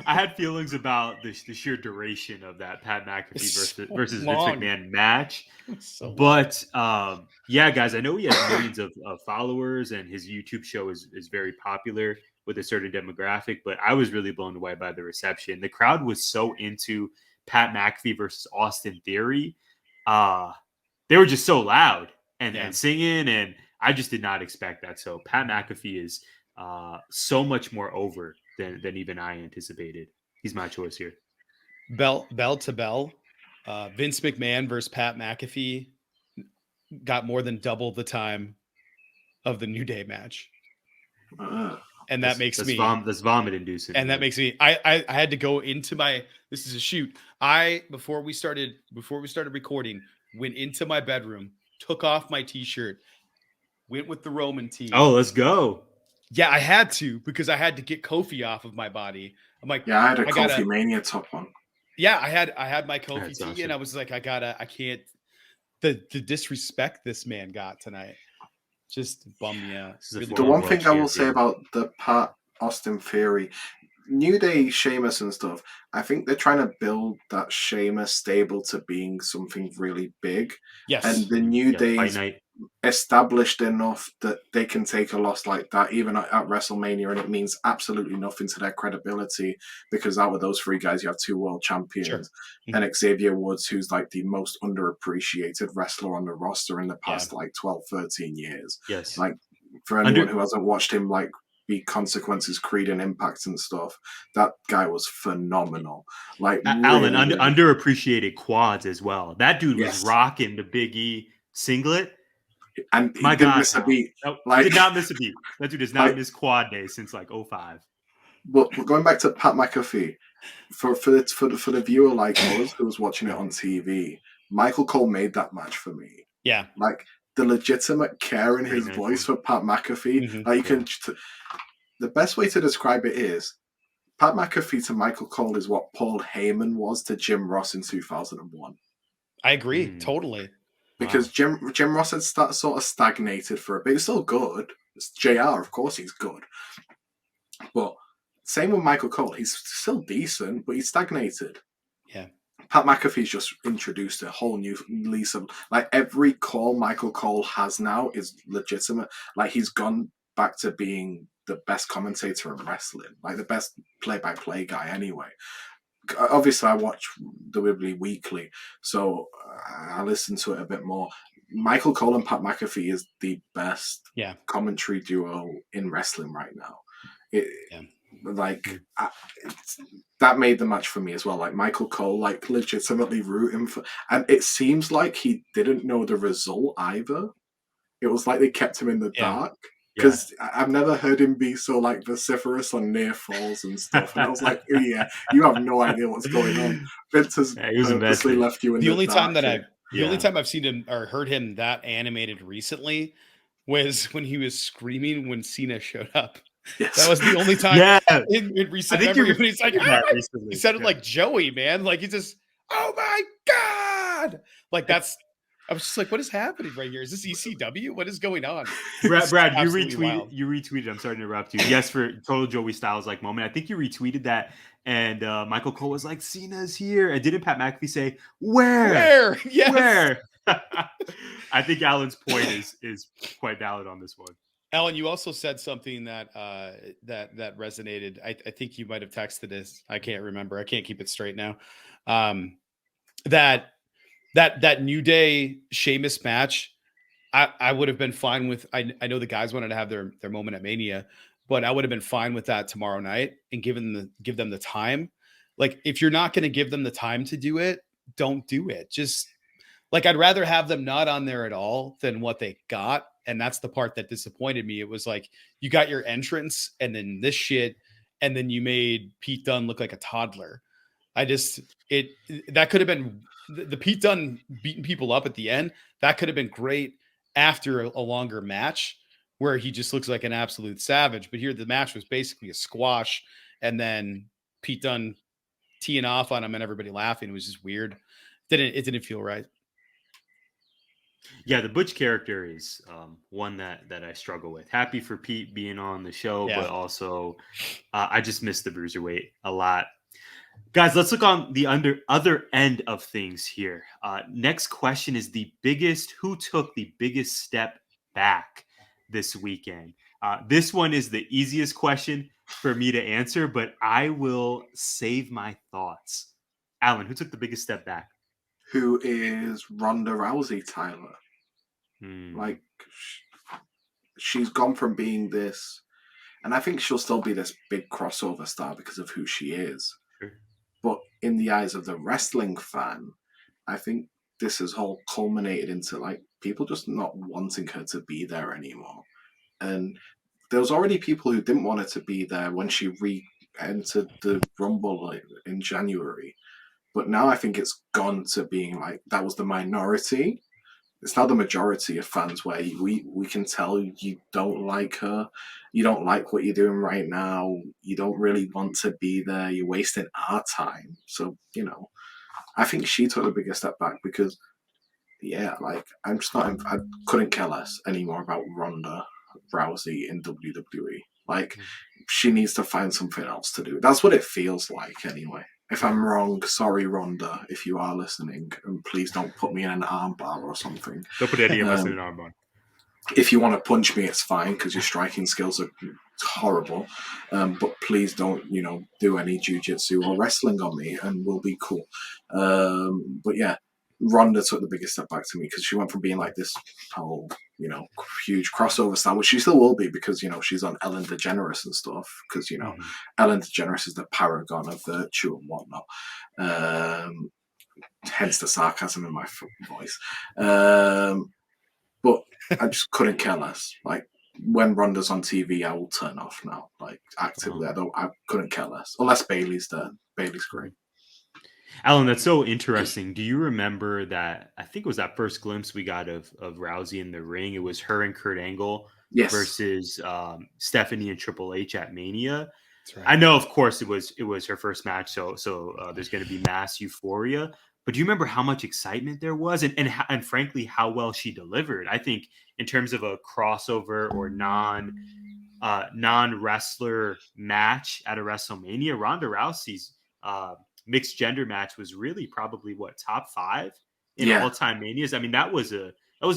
I had feelings about the sheer duration of that Pat McAfee versus Vince McMahon match. But guys, I know he has millions of followers, and his YouTube show is very popular with a certain demographic. But I was really blown away by the reception. The crowd was so into Pat McAfee versus Austin Theory. They were just so loud and singing, and I just did not expect that. So Pat McAfee is so much more over than even I anticipated. He's my choice here. Bell to bell. Vince McMahon versus Pat McAfee got more than double the time of the New Day match. And that makes me that's vomit inducing. And that makes me I had to go into this is a shoot. Before we started recording, went into my bedroom, took off my t-shirt, went with the Roman team. Oh, let's go. Yeah, I had to, because I had to get Kofi off of my body. I'm like, I had a Kofi Mania top on. Yeah, I had my Kofi tee, awesome. And I was like, I can't. The disrespect this man got tonight just bummed me out. The one thing I will say about the Pat Austin Theory, New Day, Sheamus and stuff, I think they're trying to build that Sheamus stable to being something really big. Yes. And the New Day's established enough that they can take a loss like that, even at WrestleMania, and it means absolutely nothing to their credibility, because out of those three guys, you have two world champions. Sure. And Xavier Woods, who's like the most underappreciated wrestler on the roster in the past 12, 13 years. Yes. Like, for anyone who hasn't watched him, like, be Consequences, Creed, and Impact and stuff, that guy was phenomenal. Like, Alan, underappreciated quads as well. That dude was rocking the Big E singlet. And he didn't miss a beat. No, he did not miss a beat. That dude has not missed quad day since like 05. But going back to Pat McAfee, for the viewer like us who was watching it on TV, Michael Cole made that match for me. Yeah, like the legitimate care in his voice for Pat McAfee. Mm-hmm. Like the best way to describe it is Pat McAfee to Michael Cole is what Paul Heyman was to Jim Ross in 2001. I agree, totally. Because Jim Ross had sort of stagnated for a bit. He's still good. It's JR, of course he's good. But same with Michael Cole. He's still decent, but he's stagnated. Yeah. Pat McAfee's just introduced a whole new lease of... Like, every call Michael Cole has now is legitimate. Like, he's gone back to being the best commentator in wrestling. Like, the best play-by-play guy anyway. Obviously, I watch WWE weekly, so I listen to it a bit more. Michael Cole and Pat McAfee is the best commentary duo in wrestling right now. That made the match for me as well. Like, Michael Cole, like, legitimately rooting for... And it seems like he didn't know the result either. It was like they kept him in the dark. Because I've never heard him be so, like, vociferous on near falls and stuff. And I was like, you have no idea what's going on. Vince has purposely left you in the dark. The only time I've seen him or heard him that animated recently was when he was screaming when Cena showed up. Yes. That was the only time in recent memory when he's like, he sounded like Joey, man. Like he just, oh my God. Like that's, I was just like, what is happening right here? Is this ECW? What is going on? Brad, you retweeted. I'm sorry to interrupt you. Yes, for total Joey Styles like moment. I think you retweeted that, and Michael Cole was like, "Cena's here," and didn't Pat McAfee say, "Where? Yes. Where?" I think Alan's point is quite valid on this one. Alan, you also said something that that resonated. I think you might have texted us. I can't remember. I can't keep it straight now. That New Day Sheamus match, I would have been fine with. I know the guys wanted to have their moment at Mania, but I would have been fine with that tomorrow night and give them the time. Like if you're not going to give them the time to do it, don't do it. Just like I'd rather have them not on there at all than what they got. And that's the part that disappointed me. It was like you got your entrance and then this shit, and then you made Pete Dunne look like a toddler. That could have been the Pete Dunne beating people up at the end. That could have been great after a longer match where he just looks like an absolute savage. But here the match was basically a squash, and then Pete Dunne teeing off on him and everybody laughing. It was just weird. It didn't feel right. Yeah, the Butch character is one that I struggle with. Happy for Pete being on the show, but also I just miss the Bruiserweight a lot. Guys, let's look on the other end of things here. Next question is who took the biggest step back this weekend? This one is the easiest question for me to answer, but I will save my thoughts. Alan, who took the biggest step back? Who is Ronda Rousey, Tyler? Like, she's gone from being this, and I think she'll still be this big crossover star because of who she is. Sure. But in the eyes of the wrestling fan, I think this has all culminated into like people just not wanting her to be there anymore. And there was already people who didn't want her to be there when she re-entered the Rumble in January. But now I think it's gone to being like that was the minority. It's now the majority of fans where we can tell you don't like her. You don't like what you're doing right now. You don't really want to be there. You're wasting our time. So, I think she took the biggest step back because, like, I'm just not, I couldn't care less anymore about Ronda Rousey in WWE. Like, she needs to find something else to do. That's what it feels like anyway. If I'm wrong, sorry, Ronda, if you are listening, and please don't put me in an armbar or something. Don't put any of us in an armbar. If you want to punch me, it's fine because your striking skills are horrible. But please don't, do any jiu-jitsu or wrestling on me, and we'll be cool. But yeah, Ronda took the biggest step back to me because she went from being like this whole, huge crossover star, which she still will be because, she's on Ellen DeGeneres and stuff because, Ellen DeGeneres is the paragon of virtue and whatnot. Hence the sarcasm in my voice. But I just couldn't care less. Like, when Ronda's on TV, I will turn off now. Like, actively, I couldn't care less. Unless Bayley's there. Bayley's great. Alan, that's so interesting. Do you remember that? I think it was that first glimpse we got of Rousey in the ring. It was her and Kurt Angle versus Stephanie and Triple H at Mania. That's right. I know, of course, it was her first match, so there's going to be mass euphoria. But do you remember how much excitement there was, and frankly how well she delivered? I think in terms of a crossover or non wrestler match at a WrestleMania, Ronda Rousey's mixed gender match was really probably top 5 in all time Manias. I mean, that was a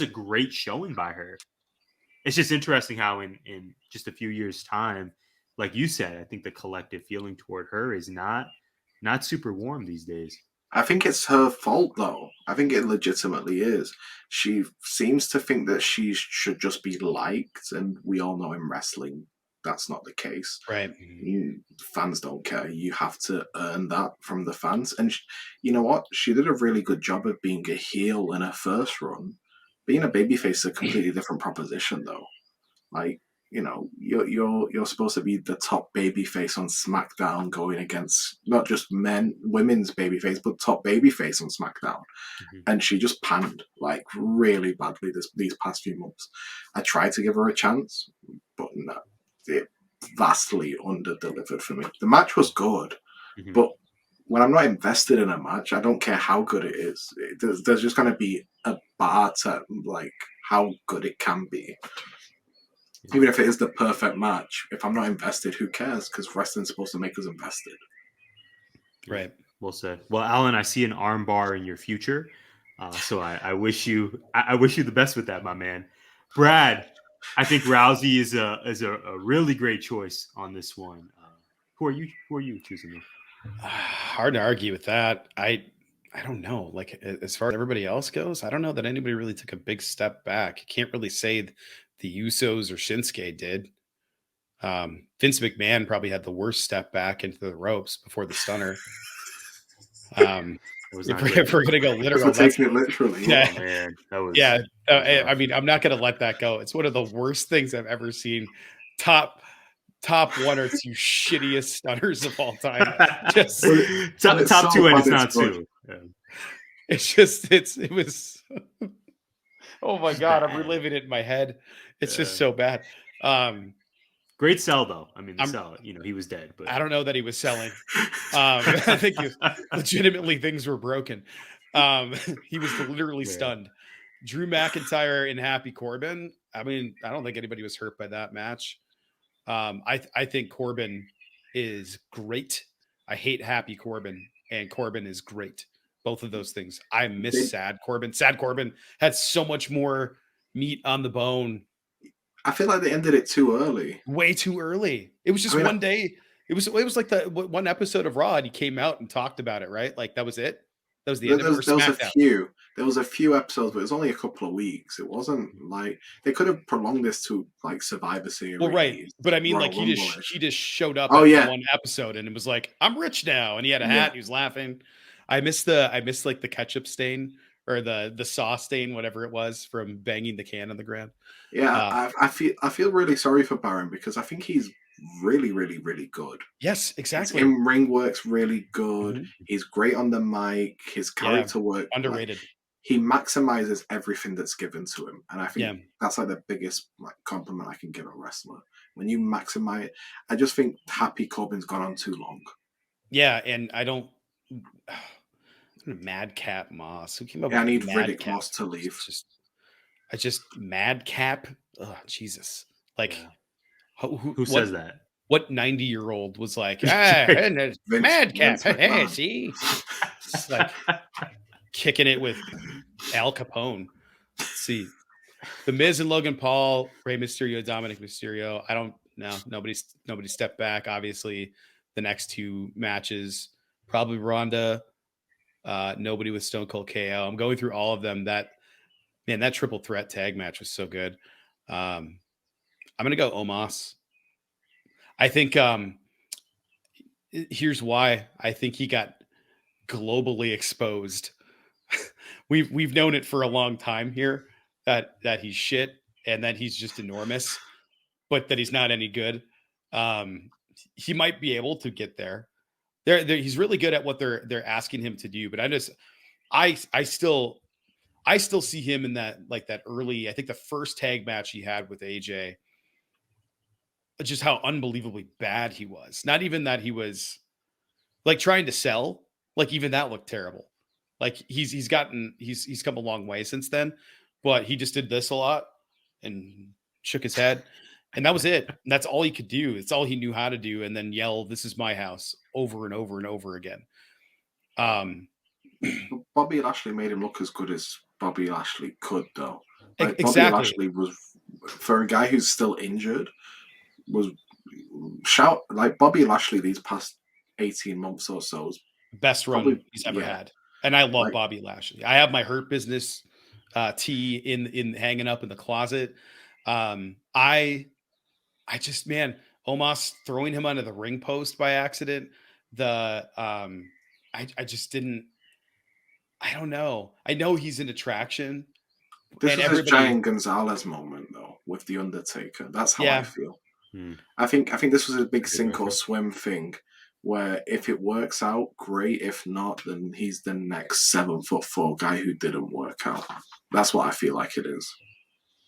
great showing by her. It's just interesting how in just a few years' time, like you said, I think the collective feeling toward her is not super warm these days. I think it's her fault, though. I think it legitimately is. She seems to think that she should just be liked, and we all know in wrestling that's not the case. Right. Fans don't care. You have to earn that from the fans. And you know what? She did a really good job of being a heel in her first run. Being a babyface is a completely different proposition, though. Like, you're supposed to be the top babyface on SmackDown, going against not just women's babyface, but top babyface on SmackDown. And she just panned like really badly these past few months. I tried to give her a chance, but no, it vastly under-delivered for me. The match was good, but when I'm not invested in a match, I don't care how good it is. There's just going to be a bar to like how good it can be. Even if it is the perfect match, if I'm not invested, who cares? Because wrestling's supposed to make us invested. Right. Well said. Well, Alan, I see an arm bar in your future. So I wish you the best with that, my man. Brad, I think Rousey is a really great choice on this one. Who are you choosing? Hard to argue with that. I don't know. Like, as far as everybody else goes, I don't know that anybody really took a big step back. You can't really say the Usos or Shinsuke did. Vince McMahon probably had the worst step back into the ropes before the stunner. If we're gonna go literal, taking it literally. Yeah, oh, man, that was I mean, I'm not gonna let that go. It's one of the worst things I've ever seen. Top one or two shittiest stunners of all time. Just top two, and it's not two. Yeah. It was. Oh my God, I'm reliving it in my head. It's just so bad. Great sell though. I mean, he was dead, but I don't know that he was selling. I think legitimately things were broken. He was literally stunned. Drew McIntyre and Happy Corbin. I mean, I don't think anybody was hurt by that match. I think Corbin is great. I hate Happy Corbin, and Corbin is great. Both of those things. I miss Sad Corbin. Sad Corbin had so much more meat on the bone. I feel like they ended it too early. Way too early. It was just one day. It was like the one episode of Raw, and he came out and talked about it, right? Like that was it. That was the end of it. There was a few episodes, but it was only a couple of weeks. It wasn't like they could have prolonged this to like Survivor Series. Well, right. But I mean, like he just showed up one episode and it was like, I'm rich now. And he had a hat and he was laughing. I missed like the ketchup stain or the sauce stain, whatever it was, from banging the can on the ground. Yeah, I feel really sorry for Baron because I think he's really, really, really good. Yes, exactly. His in-ring work's really good. He's great on the mic. His character work underrated. Like, he maximizes everything that's given to him, and I think that's like the biggest compliment I can give a wrestler. When you maximize, I just think Happy Corbin's gone on too long. Yeah, and I don't. Madcap Moss. Who came up? I need Riddick Moss to leave. I just Madcap. Oh, Jesus! Like, who says that? What 90-year-old was like, and Madcap? Hey, see, it's like kicking it with Al Capone. Let's see, The Miz and Logan Paul, Rey Mysterio, Dominic Mysterio. I don't know. Nobody stepped back. Obviously, the next two matches, probably Ronda. Nobody with Stone Cold KO. I'm going through all of them. That triple threat tag match was so good. I'm gonna go Omos. I think here's why. I think he got globally exposed. We've known it for a long time here that he's shit and that he's just enormous, but that he's not any good. He might be able to get there. He's really good at what they're asking him to do, but I still see him in that early. I think the first tag match he had with AJ, just how unbelievably bad he was. Not even that he was like trying to sell, like even that looked terrible. Like he's come a long way since then, but he just did this a lot and shook his head. And that was it. And that's all he could do. It's all he knew how to do. And then yell, "This is my house," over and over and over again. Bobby Lashley made him look as good as Bobby Lashley could, though. Like, exactly. Bobby Lashley was, for a guy who's still injured, Bobby Lashley these past 18 months or so. Best run he's ever had. And I love Bobby Lashley. I have my Hurt Business tee in hanging up in the closet. I just, man, Omos throwing him under the ring post by accident. I just didn't. I don't know. I know he's an attraction. This is a Giant Gonzalez moment, though. with The Undertaker. That's how I feel. I think this was a big sink or swim thing, where if it works out, great. If not, then he's the next 7'4" guy who didn't work out. That's what I feel like it is.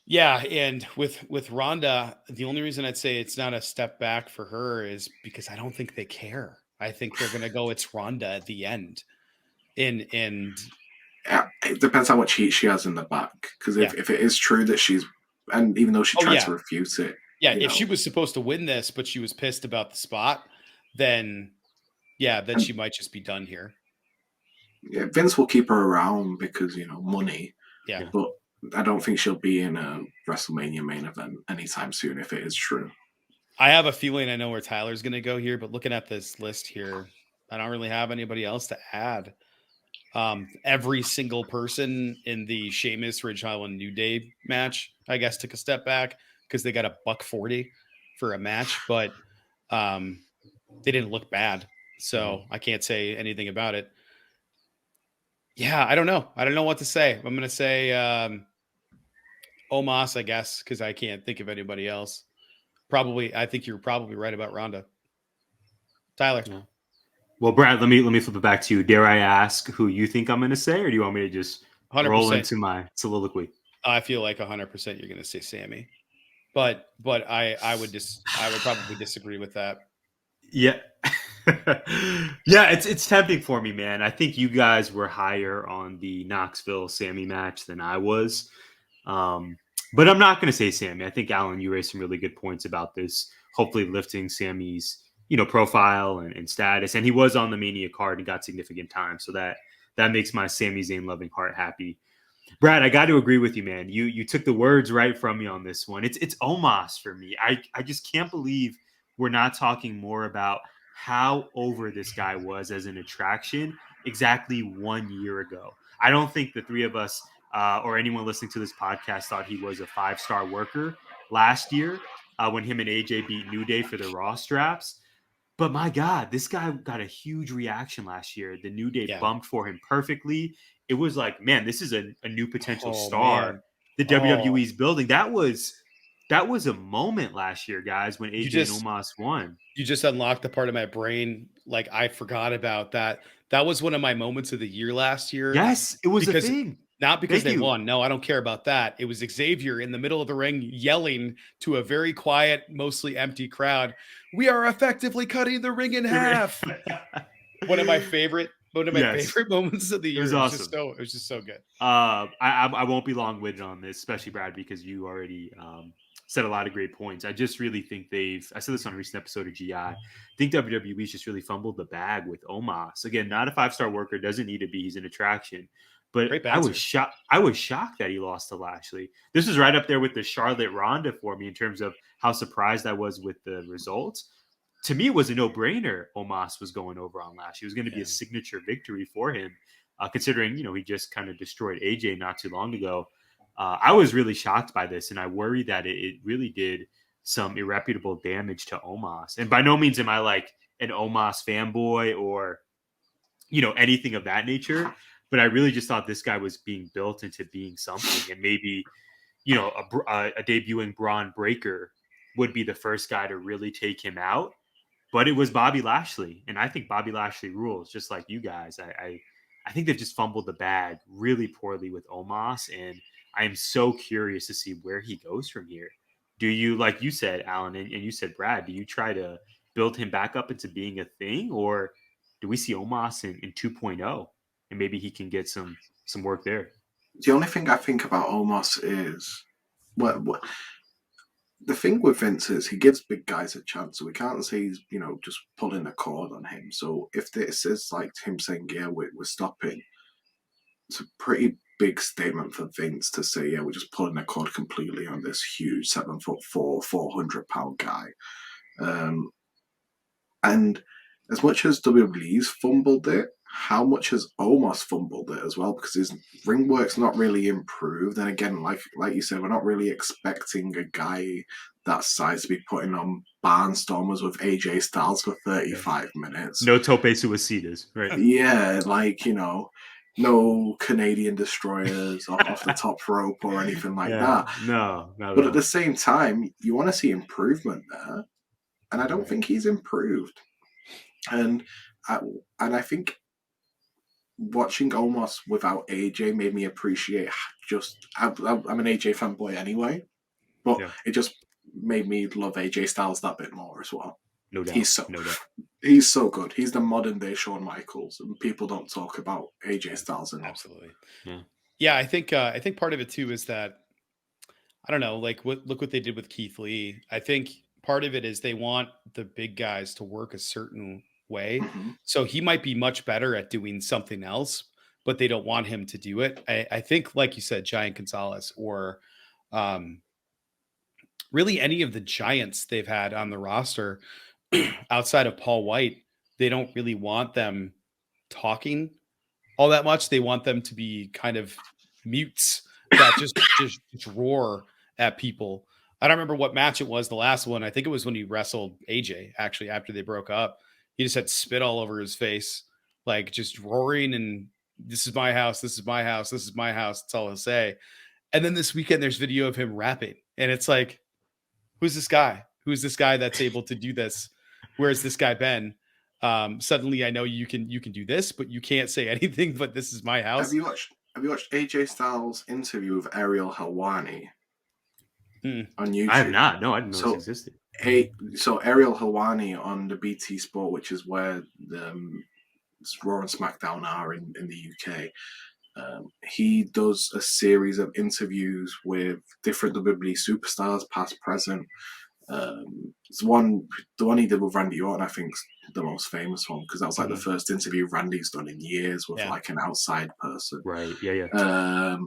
Yeah, and with Ronda, the only reason I'd say it's not a step back for her is because I don't think they care. I think they're gonna go, it's Ronda at the end. And it depends how much heat she has in the back. Because if it is true that she's, and even though she tried to refute it. Yeah, if she was supposed to win this, but she was pissed about the spot, then she might just be done here. Yeah, Vince will keep her around because, money. Yeah. But I don't think she'll be in a WrestleMania main event anytime soon if it is true. I have a feeling I know where Tyler's going to go here, but looking at this list here, I don't really have anybody else to add. Every single person in the Sheamus, Ridge Holland, New Day match, I guess, took a step back because they got $140 for a match, but they didn't look bad. So I can't say anything about it. Yeah, I don't know. I don't know what to say. I'm going to say Omos, I guess, because I can't think of anybody else. I think you're probably right about Ronda. Tyler. Yeah. Well, Brad, let me flip it back to you. Dare I ask who you think I'm going to say, or do you want me to just 100%. roll into my soliloquy? I feel like 100% you're going to say Sammy, but I would probably disagree with that. Yeah. Yeah, it's tempting for me, man. I think you guys were higher on the Knoxville Sammy match than I was. But I'm not going to say Sammy. I think, Alan, you raised some really good points about this, hopefully lifting Sammy's, profile and status. And he was on the Mania card and got significant time. So that makes my Sami Zayn loving heart happy. Brad, I got to agree with you, man. You took the words right from me on this one. It's Omos for me. I just can't believe we're not talking more about how over this guy was as an attraction exactly 1 year ago. I don't think the three of us or anyone listening to this podcast thought he was a 5-star worker last year when him and AJ beat New Day for the Raw straps. But my God, this guy got a huge reaction last year. The New Day bumped for him perfectly. It was like, man, this is a new potential star. Man. The WWE's building. That was a moment last year, guys, when AJ and Omos won. You just unlocked the part of my brain. Like, I forgot about that. That was one of my moments of the year last year. Yes, it was a thing. Not because they won. No, I don't care about that. It was Xavier in the middle of the ring yelling to a very quiet, mostly empty crowd, "We are effectively cutting the ring in half." One of my favorite moments of the year. It was awesome. It was just so good. I won't be long-winded on this, especially Brad, because you already said a lot of great points. I just really think I said this on a recent episode of GI. I think WWE's just really fumbled the bag with Omos. Again, not a 5-star worker, doesn't need to be. He's an attraction. But I was shocked that he lost to Lashley. This is right up there with the Charlotte Ronda for me in terms of how surprised I was with the results. To me, it was a no-brainer. Omos was going over on Lashley. It was going to be a signature victory for him, considering he just kind of destroyed AJ not too long ago. I was really shocked by this, and I worry that it really did some irreparable damage to Omos. And by no means am I like an Omos fanboy or anything of that nature. But I really just thought this guy was being built into being something, and maybe, a debuting Braun Breaker would be the first guy to really take him out. But it was Bobby Lashley, and I think Bobby Lashley rules, just like you guys. I think they've just fumbled the bag really poorly with Omos, and I am so curious to see where he goes from here. Do you, like you said, Alan, and you said, Brad, do you try to build him back up into being a thing, or do we see Omos in 2.0? And maybe he can get some work there. The only thing I think about Omos is what the thing with Vince is he gives big guys a chance. So we can't say he's just pulling a cord on him. So if this is like him saying, "Yeah, we're stopping," it's a pretty big statement for Vince to say, "Yeah, we're just pulling a cord completely on this huge 7'4", 400-pound guy." And as much as WWE's fumbled it, how much has Omos fumbled it as well? Because his ring work's not really improved. And again, like you said, we're not really expecting a guy that size to be putting on barnstormers with AJ Styles for 35 minutes. No tope suicidas, right? Yeah, no Canadian destroyers off the top rope or anything like that. No, not but at at the same time, you want to see improvement there, and I don't think he's improved. And I think watching Omos without AJ made me appreciate I'm an AJ fanboy anyway, but it just made me love AJ Styles that bit more as well. No doubt. He's so good. He's the modern day Shawn Michaels, and people don't talk about AJ Styles enough. Absolutely. Yeah, I think part of it too is that, I don't know, like look what they did with Keith Lee. I think part of it is they want the big guys to work a certain way. Mm-hmm. So he might be much better at doing something else, but they don't want him to do it. I think, like you said, Giant Gonzalez or really any of the giants they've had on the roster outside of Paul White, they don't really want them talking all that much. They want them to be kind of mutes that just roar at people. I don't remember what match it was, the last one. I think it was when he wrestled AJ, actually, after they broke up. He just had spit all over his face, like just roaring, and this is my house, this is my house, this is my house. That's all he'll say. And then this weekend, there's video of him rapping, and it's like, who's this guy? Who's this guy that's able to do this? Where's this guy been? Suddenly, I know you can do this, but you can't say anything. But this is my house. Have you watched AJ Styles' interview with Ariel Helwani on YouTube? I have not. No, I didn't know this existed. So Ariel Helwani on the BT Sport, which is where the Raw and SmackDown are in the UK. He does a series of interviews with different WWE superstars, past, present. The one he did with Randy Orton, I think, is the most famous one, because that was like the first interview Randy's done in years with like an outside person. Right. Yeah.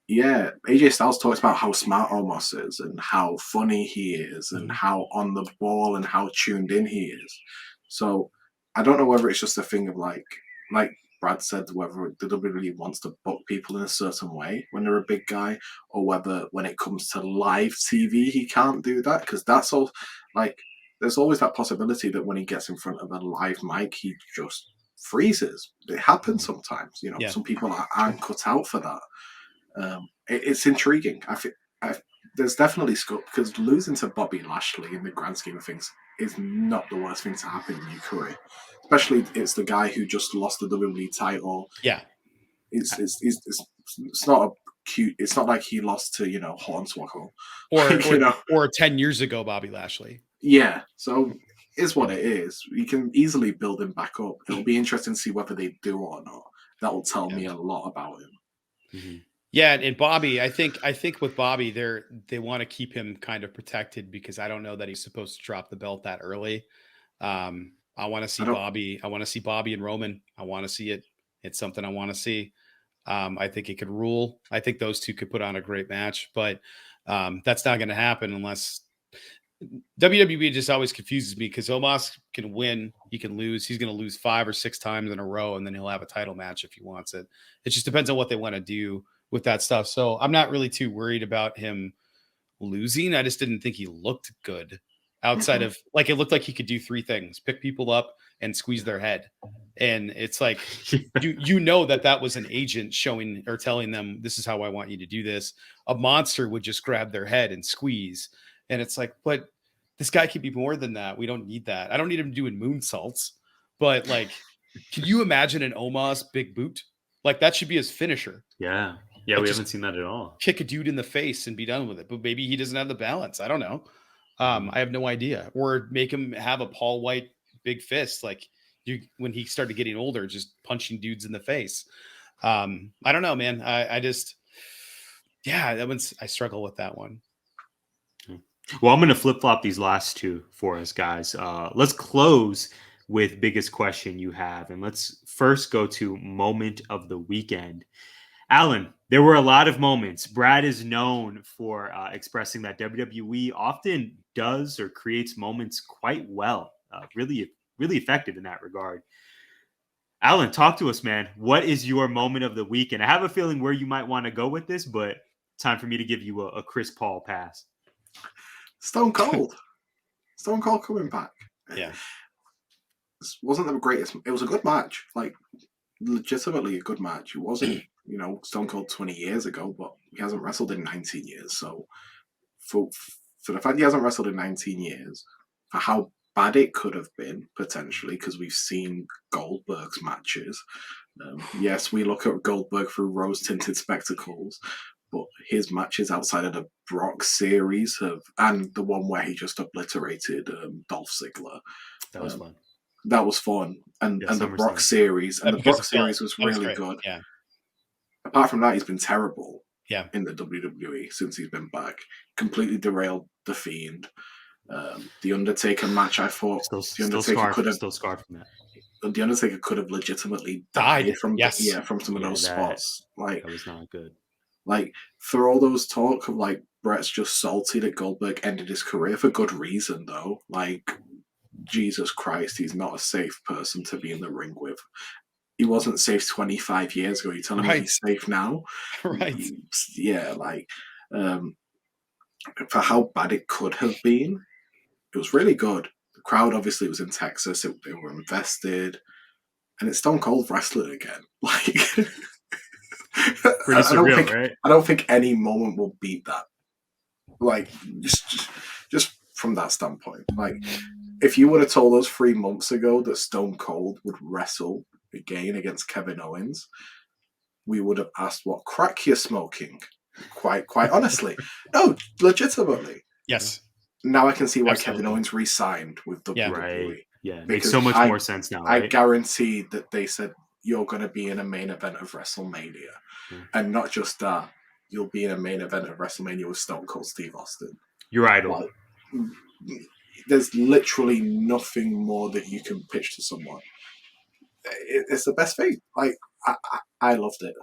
Yeah, AJ Styles talks about how smart Omos is and how funny he is and how on the ball and how tuned in he is. So I don't know whether it's just a thing of like Brad said, whether the WWE wants to book people in a certain way when they're a big guy, or whether when it comes to live TV, he can't do that, because that's all. Like, there's always that possibility that when he gets in front of a live mic, he just freezes. It happens sometimes. You know, some people aren't cut out for that. It's intriguing. I think there's definitely scope, because losing to Bobby Lashley in the grand scheme of things is not the worst thing to happen in your career. Especially, it's the guy who just lost the WWE title. Yeah, it's not a cute. It's not like he lost to Hornswoggle or 10 years ago Bobby Lashley. Yeah, so it's what it is. You can easily build him back up. It'll be interesting to see whether they do or not. That will tell me a lot about him. Mm-hmm. Yeah, and Bobby, I think with Bobby, they want to keep him kind of protected, because I don't know that he's supposed to drop the belt that early. I want to see Bobby. I want to see Bobby and Roman. I want to see it. It's something I want to see. I think it could rule. I think those two could put on a great match, but that's not going to happen unless WWE just always confuses me, because Omos can win, he can lose. He's going to lose 5 or 6 times in a row, and then he'll have a title match if he wants it. It just depends on what they want to do with that stuff. So I'm not really too worried about him losing. I just didn't think he looked good outside of, like, it looked like he could do 3 things: pick people up and squeeze their head. And it's like, you know that was an agent showing or telling them, this is how I want you to do this. A monster would just grab their head and squeeze. And it's like, but this guy can be more than that. We don't need that. I don't need him doing moonsaults, but like, can you imagine an Omos big boot? Like, that should be his finisher. Yeah. Yeah, we haven't seen that at all. Kick a dude in the face and be done with it. But maybe he doesn't have the balance. I don't know. I have no idea. Or make him have a Paul White big fist, like when he started getting older, just punching dudes in the face. I don't know, man. I just, that one's, I struggle with that one. Well, I'm going to flip-flop these last 2 for us, guys. Let's close with biggest question you have. And let's first go to moment of the weekend. Alen, there were a lot of moments. Brad is known for expressing that WWE often does or creates moments quite well. Really effective in that regard. Alen, talk to us, man. What is your moment of the weekend? I have a feeling where you might want to go with this, but time for me to give you a Chris Paul pass. Stone Cold coming back. Yeah. This wasn't the greatest. It was a good match. Like, legitimately a good match. It wasn't, Stone Cold 20 years ago, but he hasn't wrestled in 19 years. So for the fact he hasn't wrestled in 19 years, for how bad it could have been, potentially, because we've seen Goldberg's matches. Yes, we look at Goldberg through rose-tinted spectacles, but his matches outside of the Brock series and the one where he just obliterated Dolph Ziggler. That was fun. That was fun. And the Brock series. And the Brock series was really good. Yeah. Apart from that, he's been terrible yeah. in the WWE since he's been back. Completely derailed The Fiend. The Undertaker match, I thought The Undertaker could have still scarred from that. The Undertaker could have legitimately died from some of those spots. That was not good. Like, for all those talk of like Brett's just salty that Goldberg ended his career for good reason, though. Like, Jesus Christ, he's not a safe person to be in the ring with. He wasn't safe 25 years ago. You're telling me he's safe now? Right. Yeah, like, for how bad it could have been, it was really good. The crowd obviously was in Texas. They were invested. And it's Stone Cold wrestling again. Like, pretty surreal, right? I don't think any moment will beat that. Like, just from that standpoint. Like, if you would have told us 3 months ago that Stone Cold would wrestle again against Kevin Owens, we would have asked what crack you're smoking. Quite honestly. No, legitimately. Yes. Now I can see why Kevin Owens re-signed with WWE. Right. Yeah, it makes so much more sense now, right? I guarantee that they said, you're going to be in a main event of WrestleMania. And not just that, you'll be in a main event of WrestleMania with Stone Cold Steve Austin. You're idol. Like, there's literally nothing more that you can pitch to someone. It's the best thing. Like, I loved it.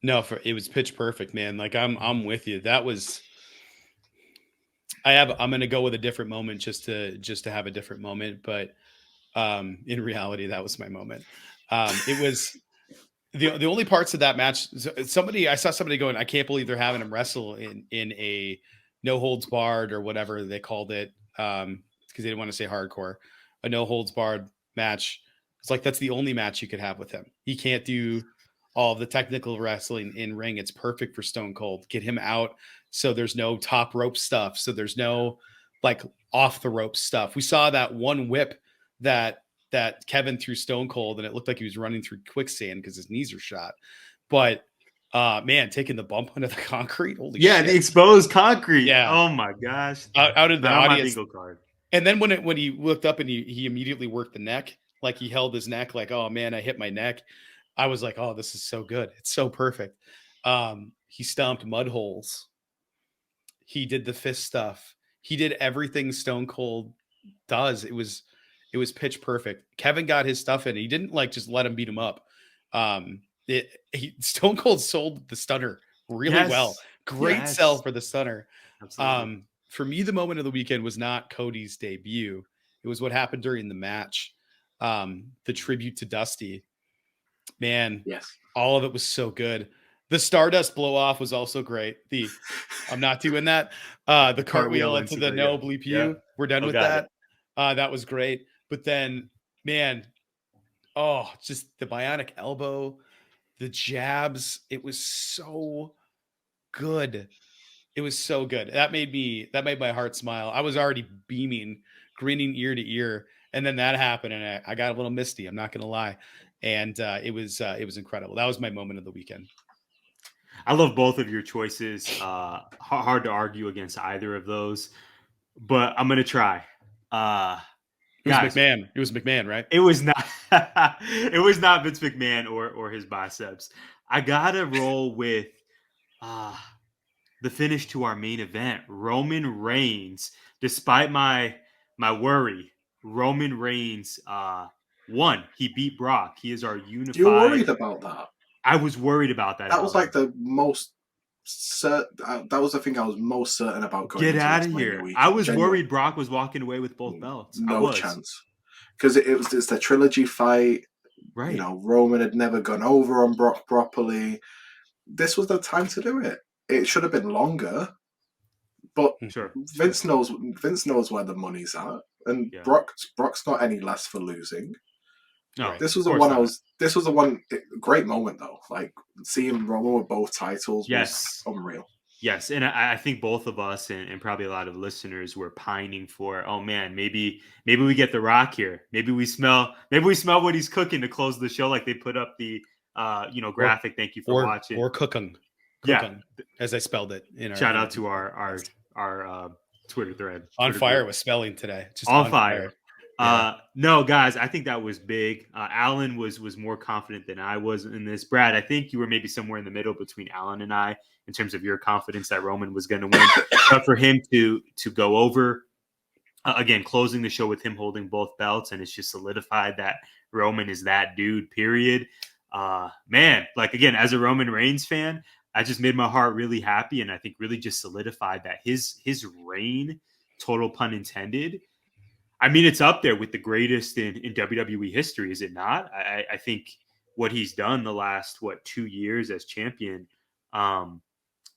No, it was pitch perfect, man. Like, I'm with you. That was... I'm going to go with a different moment just to have a different moment. But in reality, that was my moment. It was the only parts of that match. I saw somebody going, I can't believe they're having him wrestle in a no holds barred or whatever they called it. Because they didn't want to say hardcore, a no holds barred match. It's like, that's the only match you could have with him. He can't do all of the technical wrestling in ring. It's perfect for Stone Cold. Get him out. So there's no top rope stuff. So there's no like off the rope stuff. We saw that one whip that Kevin threw Stone Cold, and it looked like he was running through quicksand because his knees are shot. But man, taking the bump under the concrete. Holy shit. The exposed concrete. Yeah. Oh my gosh. Out of the audience. My bingo card. And then when he looked up and he immediately worked the neck, like he held his neck, like, oh man, I hit my neck. I was like, oh, this is so good. It's so perfect. He stomped mud holes. He did the fist stuff. He did everything Stone Cold does. It was pitch perfect. Kevin got his stuff in. He didn't like just let him beat him up. Stone Cold sold the stunner really well. Great sell for the stunner. Absolutely. For me, the moment of the weekend was not Cody's debut. It was what happened during the match. The tribute to Dusty. Man, yes, all of it was so good. The Stardust blow off was also great. I'm not doing that. The cartwheel into the no bleep you. Yeah. We're done with that. That was great. But then, man, just the bionic elbow, the jabs. It was so good. It was so good. That made my heart smile. I was already beaming, grinning ear to ear. And then that happened, and I got a little misty. I'm not going to lie. And it was incredible. That was my moment of the weekend. I love both of your choices. Hard to argue against either of those, but I'm going to try. It was McMahon. It was McMahon, right? It was not. It was not Vince McMahon or his biceps. I gotta roll with the finish to our main event. Roman Reigns, despite my worry, Roman Reigns won. He beat Brock. He is our unified. You were worried about that? I was worried about that. That was like the most. That was the thing I was most certain about going. Get out of here! I was worried Brock was walking away with both belts. No chance, because it's the trilogy fight. Right. You know, Roman had never gone over on Brock properly. This was the time to do it. It should have been longer, but sure. Vince knows where the money's at, and Brock's not any less for losing. No, this was the one This was the one. Great moment though. Like seeing Roman with both titles was unreal. Yes, and I think both of us and probably a lot of listeners were pining for. Oh man, maybe we get The Rock here. Maybe we smell what he's cooking to close the show. Like they put up the graphic. Thank you for watching. Or cooking. As I spelled it. Shout out to our Twitter thread. On fire with spelling today. Just on fire. No, guys, I think that was big. Alan was more confident than I was in this. Brad, I think you were maybe somewhere in the middle between Alan and I in terms of your confidence that Roman was going to win. But for him to go over, again, closing the show with him holding both belts, and it's just solidified that Roman is that dude, period. Man, like, again, as a Roman Reigns fan, I just made my heart really happy, and I think really just solidified that his reign, total pun intended, I mean, it's up there with the greatest in WWE history, is it not? I think what he's done the last 2 years as champion,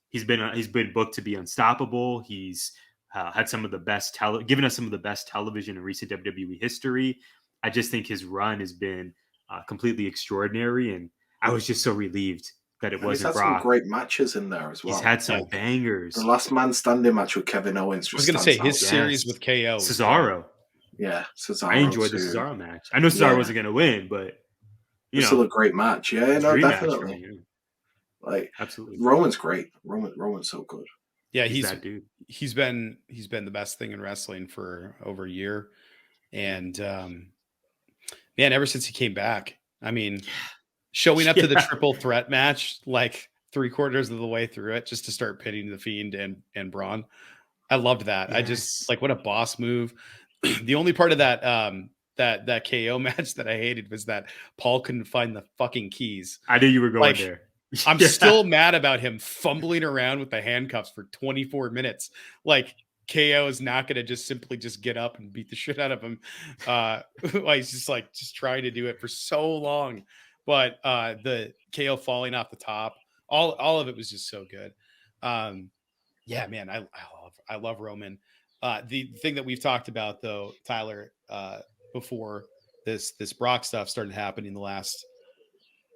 he's been booked to be unstoppable. He's had some of the best given us some of the best television in recent WWE history. I just think his run has been completely extraordinary, and I was just so relieved that it wasn't Brock. He's had some great matches in there as well. He's had some bangers. The last man standing match with Kevin Owens. I was going to say his series with KO. Cesaro. Yeah, Cesaro. I enjoyed the Cesaro match. I know Cesaro wasn't going to win, but it's still a great match. Yeah, no, definitely. Me, like, absolutely, Roman's great. Roman's so good. Yeah, he's that dude. He's been the best thing in wrestling for over a year, and man, ever since he came back, I mean, showing up to the triple threat match like 3/4 of the way through it just to start pitting the Fiend and Braun. I loved that. Yes. I just what a boss move. The only part of that that KO match that I hated was that Paul couldn't find the fucking keys. I knew you were going there. I'm still mad about him fumbling around with the handcuffs for 24 minutes. Like, KO is not going to just simply get up and beat the shit out of him. He's just trying to do it for so long. But the KO falling off the top, all of it was just so good. Yeah, man, I love Roman. The thing that we've talked about though, Tyler, before this Brock stuff started happening the last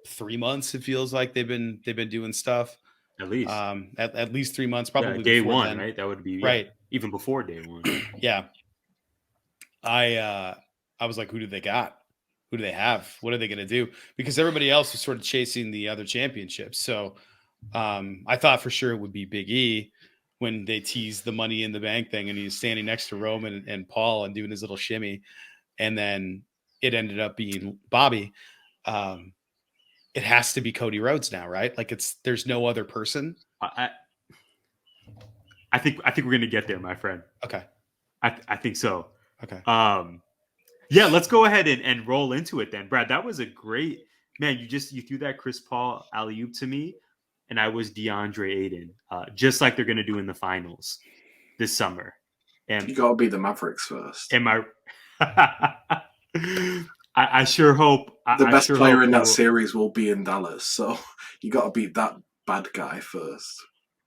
3 months, it feels like they've been doing stuff. At least at least 3 months, probably day one, then. Right? That would be right, even before day one. Yeah. I was like, who do they got? Who do they have? What are they going to do? Because everybody else was sort of chasing the other championships. So I thought for sure it would be Big E when they teased the Money in the Bank thing and he's standing next to Roman and Paul and doing his little shimmy. And then it ended up being Bobby. It has to be Cody Rhodes now, right? Like there's no other person. I think we're going to get there, my friend. Okay. I think so. Okay. Yeah, let's go ahead and roll into it then. Brad, that was a great, man, you threw that Chris Paul alley-oop to me, and I was DeAndre Ayton, just like they're going to do in the finals this summer. And you got to be the Mavericks first. I sure hope. The best player in that series will be in Dallas, so you got to beat that bad guy first.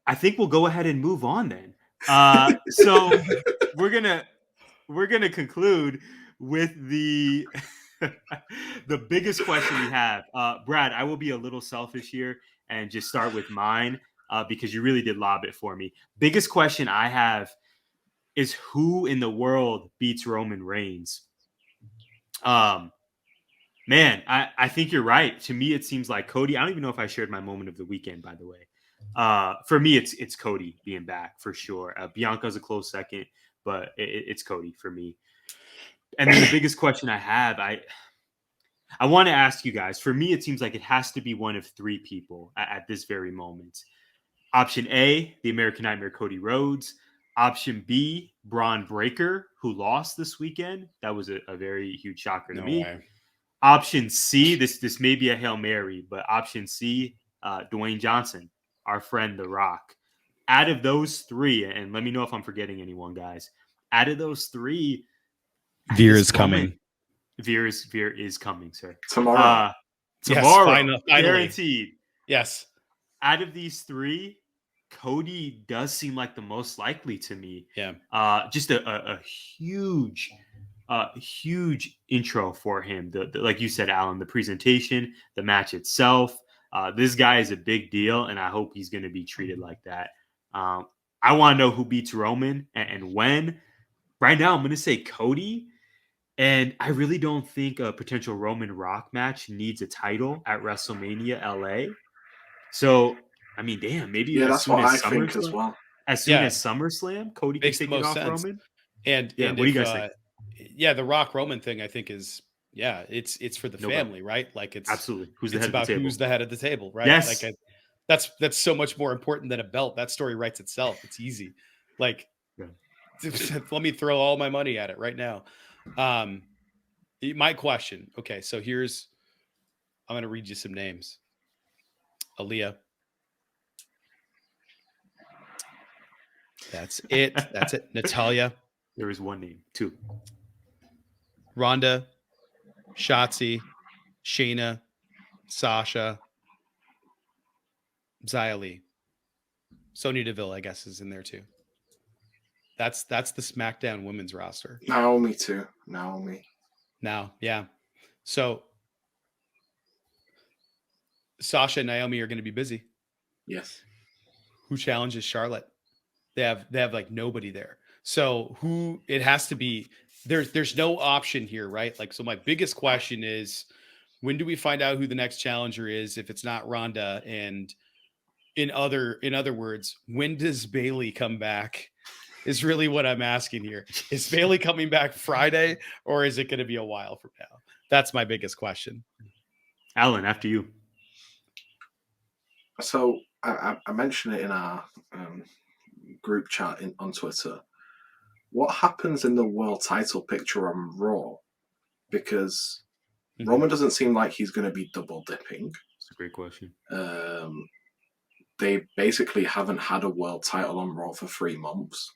I think we'll go ahead and move on then. So we're gonna conclude with the biggest question we have. Brad, I will be a little selfish here and just start with mine because you really did lob it for me. Biggest question I have is who in the world beats Roman Reigns? Man, I think you're right. To me, it seems like Cody. I don't even know if I shared my moment of the weekend, by the way. For me, it's Cody being back for sure. Bianca's a close second, but it's Cody for me. And then the biggest question I have, I want to ask you guys. For me, it seems like it has to be one of three people at this very moment. Option A, the American Nightmare, Cody Rhodes. Option B, Braun Breaker, who lost this weekend. That was a very huge shocker to me. Way. Option C, this may be a Hail Mary, but option C, Dwayne Johnson, our friend The Rock. Out of those three, and let me know if I'm forgetting anyone, guys. Out of those three, Veer is coming. Veer is coming, sir. Tomorrow. Tomorrow, guaranteed. Yes. Out of these three, Cody does seem like the most likely to me. Yeah. Just a huge huge intro for him. The like you said, Alan, the presentation, the match itself. This guy is a big deal, and I hope he's going to be treated like that. I want to know who beats Roman and when. Right now, I'm going to say Cody. And I really don't think a potential Roman Rock match needs a title at WrestleMania LA. So, I mean, damn, maybe as that's soon what as I think as SummerSlam, well. as soon as SummerSlam, Cody can Makes the take it most off sense. Roman. And Yeah, and what do you if, guys think? yeah, the Rock Roman thing, I think is it's for the family, right? Like it's Absolutely. Who's the it's head about of the table? who's the head of the table, right? Yes. Like that's so much more important than a belt. That story writes itself. It's easy. Like, let me throw all my money at it right now. My question. Okay, so I'm going to read you some names. Aaliyah. That's it. That's it. Natalia. There is one name. Two. Rhonda. Shotzi. Shayna. Sasha. Xia Li. Sonya Deville, I guess, is in there too. That's the SmackDown women's roster. Naomi too. Naomi. Now, yeah. So Sasha and Naomi are going to be busy. Yes. Who challenges Charlotte? They have like nobody there. So who it has to be? There's no option here, right? Like, so my biggest question is, when do we find out who the next challenger is if it's not Ronda? And in other words, when does Bayley come back? Is really what I'm asking here. Is Bayley coming back Friday, or is it going to be a while from now? That's my biggest question. Alan, after you. So I mentioned it in our group chat on Twitter. What happens in the world title picture on Raw? Because Roman doesn't seem like he's going to be double dipping. That's a great question. They basically haven't had a world title on Raw for 3 months.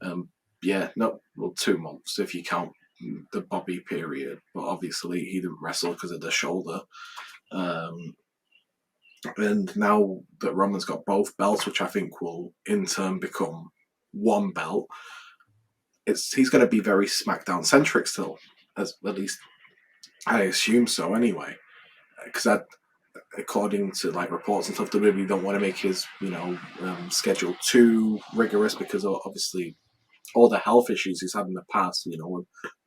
2 months if you count the Bobby period. But obviously he didn't wrestle because of the shoulder. And now that Roman's got both belts, which I think will in turn become one belt, he's going to be very SmackDown centric still, at least I assume so anyway. Because according to like reports and stuff, WWE don't want to make his schedule too rigorous because obviously all the health issues he's had in the past, with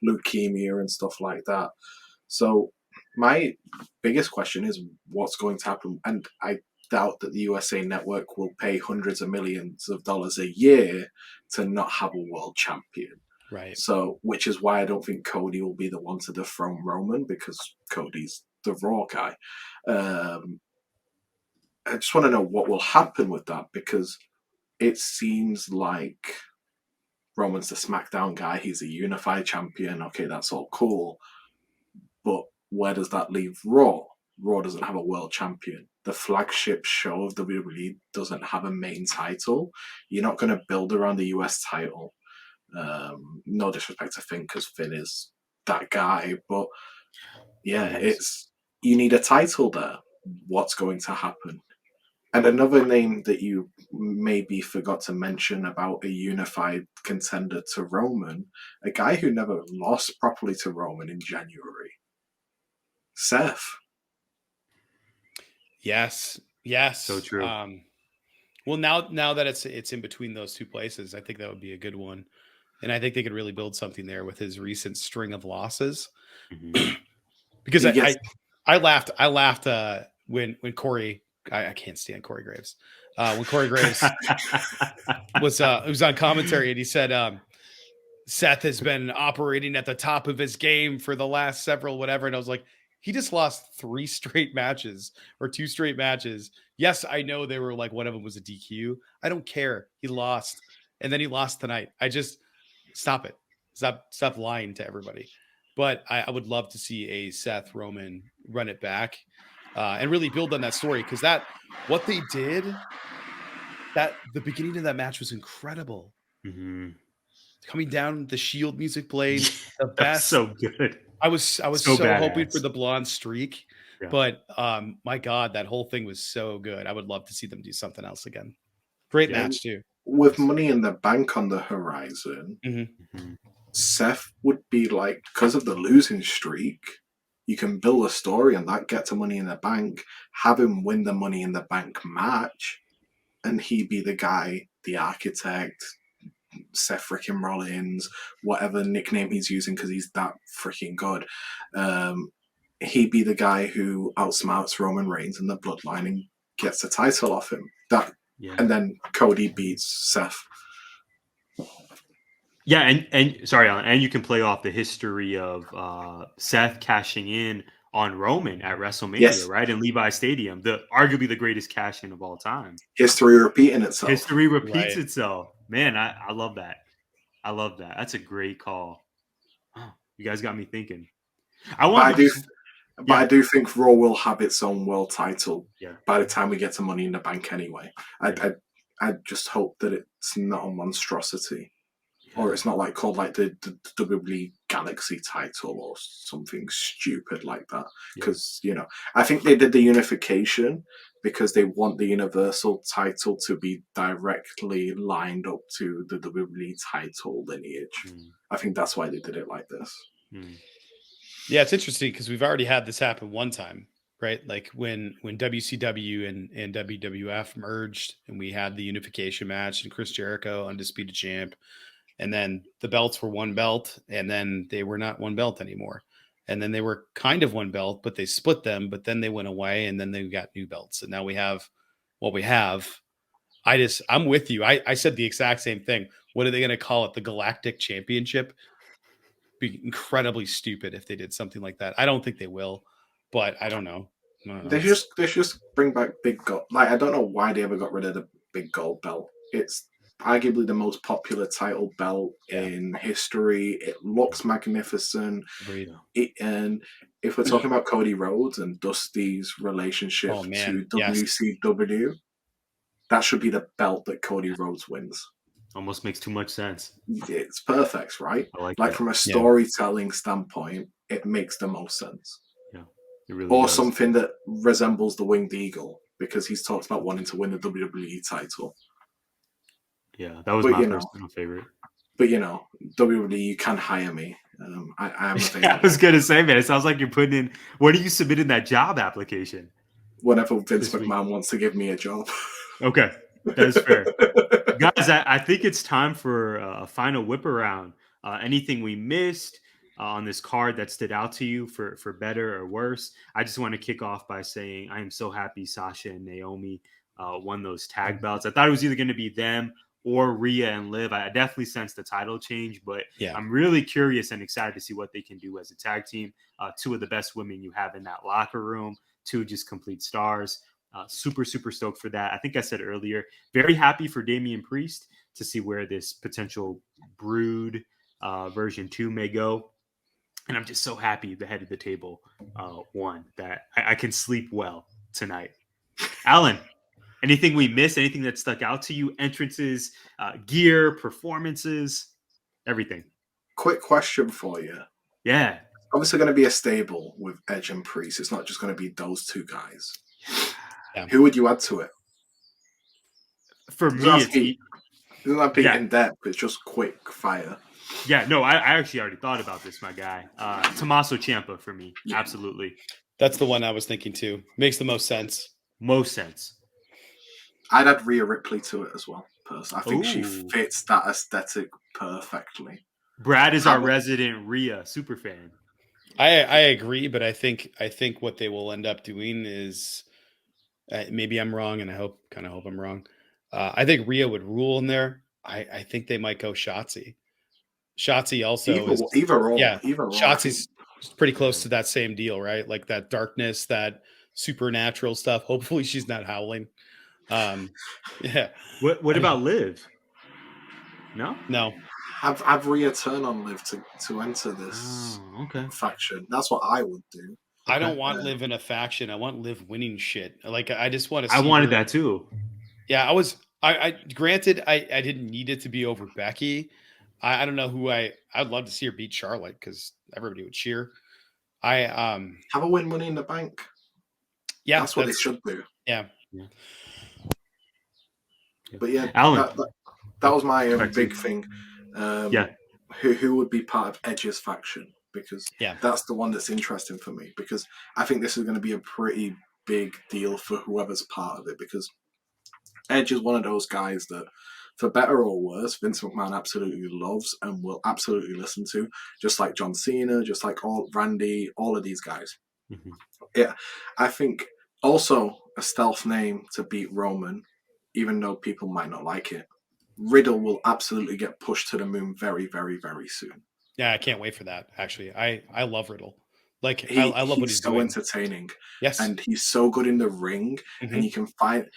leukemia and stuff like that. So my biggest question is what's going to happen, and I doubt that the USA Network will pay hundreds of millions of dollars a year to not have a world champion. Right. So, which is why I don't think Cody will be the one to dethrone Roman, because Cody's the Raw guy. I just want to know what will happen with that, because it seems like Roman's the SmackDown guy. He's a unified champion. Okay, that's all cool. But where does that leave Raw? Raw doesn't have a world champion. The flagship show of WWE doesn't have a main title. You're not going to build around the US title. No disrespect to Finn, because Finn is that guy. But yeah, you need a title there. What's going to happen? And another name that you maybe forgot to mention about a unified contender to Roman, a guy who never lost properly to Roman in January. Seth. Yes. So true. Well, now that it's in between those two places, I think that would be a good one. And I think they could really build something there with his recent string of losses. Mm-hmm. Because I laughed when Corey, I can't stand Corey Graves. When Corey Graves was on commentary, and he said Seth has been operating at the top of his game for the last several whatever, and I was like, he just lost 3 straight matches or 2 straight matches. Yes, I know they were like, one of them was a DQ. I don't care. He lost, and then he lost tonight. I just stop it. Stop lying to everybody. But I would love to see a Seth Roman run it back and really build on that story, because what they did, that the beginning of that match was incredible. Mm-hmm. Coming down, the Shield music played, the best. So good. I was so hoping for the blonde streak, but my God, that whole thing was so good. I would love to see them do something else again. Great match too. With Money in the Bank on the horizon, Seth would be like, because of the losing streak, you can build a story and that get to Money in the Bank, have him win the Money in the Bank match, and he be the guy, the architect, Seth freaking Rollins, whatever nickname he's using because he's that freaking good. He'd be the guy who outsmarts Roman Reigns in the Bloodline and gets the title off him. And then Cody beats Seth. Yeah, and sorry, Alan, and you can play off the history of Seth cashing in on Roman at WrestleMania, right? In Levi Stadium, arguably the greatest cash in of all time. History repeating itself. History repeats itself. Man, I love that. I love that. That's a great call. Oh, you guys got me thinking. I do think Raw will have its own world title by the time we get to Money in the Bank anyway. I just hope that it's not a monstrosity. Or it's not like called like the WWE Galaxy title or something stupid like that. Because, I think they did the unification because they want the Universal title to be directly lined up to the WWE title lineage. I think that's why they did it like this. Yeah, it's interesting because we've already had this happen one time, right? Like when WCW and WWF merged and we had the unification match and Chris Jericho, undisputed champ. And then the belts were one belt, and then they were not one belt anymore. And then they were kind of one belt, but they split them, but then they went away, and then they got new belts. And now we have what we have. I'm with you. I said the exact same thing. What are they going to call it? The Galactic Championship? Be incredibly stupid if they did something like that. I don't think they will, but I don't know. They just bring back big gold. Like, I don't know why they ever got rid of the big gold belt. It's arguably the most popular title belt in history. It looks magnificent. And if we're talking about Cody Rhodes and Dusty's relationship to WCW, that should be the belt that Cody Rhodes wins. Almost makes too much sense. It's perfect, right? I like from a storytelling standpoint, it makes the most sense. Yeah, it really or does. Something that resembles the Winged Eagle, because he's talked about wanting to win the WWE title. Yeah, that was my personal favorite. But WWE, you can hire me. I'm available. I was gonna say, man, it sounds like you're putting in. When are you submitting that job application? Whenever Vince McMahon wants to give me a job. Okay, that is fair, guys. I think it's time for a final whip around. Anything we missed on this card that stood out to you for better or worse? I just want to kick off by saying I am so happy Sasha and Naomi won those tag belts. I thought it was either going to be them or Rhea and Liv. I definitely sensed the title change, but I'm really curious and excited to see what they can do as a tag team. Two of the best women you have in that locker room, two just complete stars. Super, super stoked for that. I think I said earlier, very happy for Damian Priest to see where this potential Brood version 2 may go. And I'm just so happy the head of the table won, that I can sleep well tonight. Alan, anything we missed? Anything that stuck out to you? Entrances, gear, performances, everything. Quick question for you. Yeah. Obviously going to be a stable with Edge and Priest. It's not just going to be those two guys. Yeah. Who would you add to it? For me, it doesn't have to be in depth. It's just quick fire. Yeah, no, I actually already thought about this, my guy. Tommaso Ciampa for me. Yeah. Absolutely. That's the one I was thinking too. Makes the most sense. Most sense. I'd add Rhea Ripley to it as well. Personally, I think she fits that aesthetic perfectly. Brad is our resident Rhea super fan. I agree, but I think what they will end up doing is maybe I'm wrong, and I hope I'm wrong. I think Rhea would rule in there. I think they might go Shotzi. Shotzi also either role. Shotzi's pretty close to that same deal, right? Like that darkness, that supernatural stuff. Hopefully she's not howling. Yeah. What about Liv? No. Have Rhea turn on Liv to enter this faction. That's what I would do. I don't want Liv in a faction. I want Liv winning shit. Like I just want to see I wanted that too. Yeah, granted I didn't need it to be over Becky. I don't know who I'd love to see her beat Charlotte because everybody would cheer. Have a win Money in the Bank. Yeah, that's what they should do. Yeah. But yeah, Alan, that was my big thing. who would be part of Edge's faction, because that's the one that's interesting for me, because I think this is going to be a pretty big deal for whoever's part of it, because Edge is one of those guys that, for better or worse, Vince McMahon absolutely loves and will absolutely listen to, just like John Cena, just like Randy, all of these guys. Mm-hmm. Yeah, I think also a stealth name to beat Roman, even though people might not like it. Riddle will absolutely get pushed to the moon very, very, very soon. Yeah, I can't wait for that. Actually, I love Riddle. Like I love what he's so doing. Entertaining. Yes, and he's so good in the ring, and you can find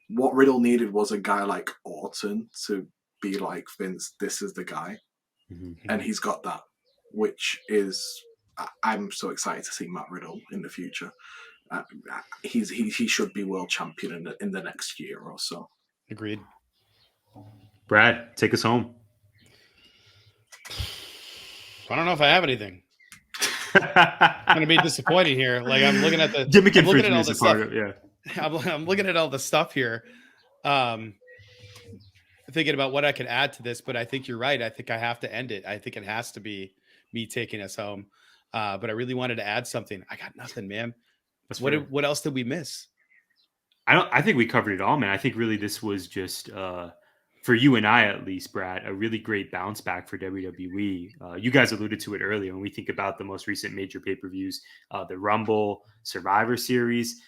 what Riddle needed was a guy like Orton to be like, Vince, this is the guy, and he's got that, which is I'm so excited to see Matt Riddle in the future. He should be world champion in the next year or so. Agreed. Brad, take us home. I don't know if I have anything. I'm going to be disappointed here. Like I'm looking at the Gimmick Infringement is a part of I'm looking at all the stuff here. Thinking about what I could add to this, but I think you're right. I think I have to end it. I think it has to be me taking us home. But I really wanted to add something. I got nothing, man. What else did we miss? I think we covered it all, man. I think really this was just for you and I, at least, Brad, a really great bounce back for WWE. You guys alluded to it earlier when we think about the most recent major pay-per-views, the Rumble, Survivor Series.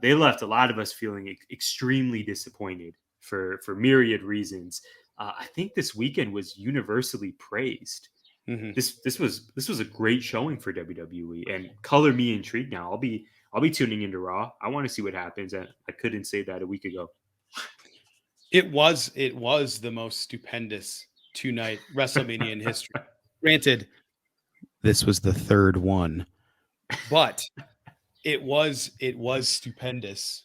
They left a lot of us feeling extremely disappointed for myriad reasons. I think this weekend was universally praised. Mm-hmm. This was a great showing for WWE, and color me intrigued now. I'll be tuning into Raw. I want to see what happens. I couldn't say that a week ago. It was the most stupendous 2-night WrestleMania in history. Granted, this was the third one, but it was stupendous.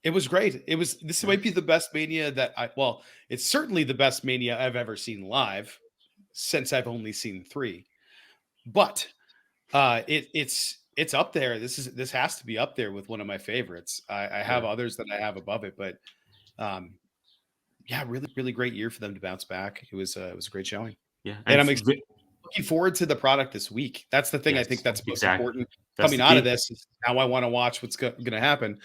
It was great. This might be the best Mania it's certainly the best Mania I've ever seen live since I've only seen 3. But it's up there. This has to be up there with one of my favorites. I have others that I have above it, but really, really great year for them to bounce back. It was a great showing. Yeah. And I'm looking forward to the product this week. That's the thing. Yes, I think that's most important coming out of this. Now I want to watch what's going to happen.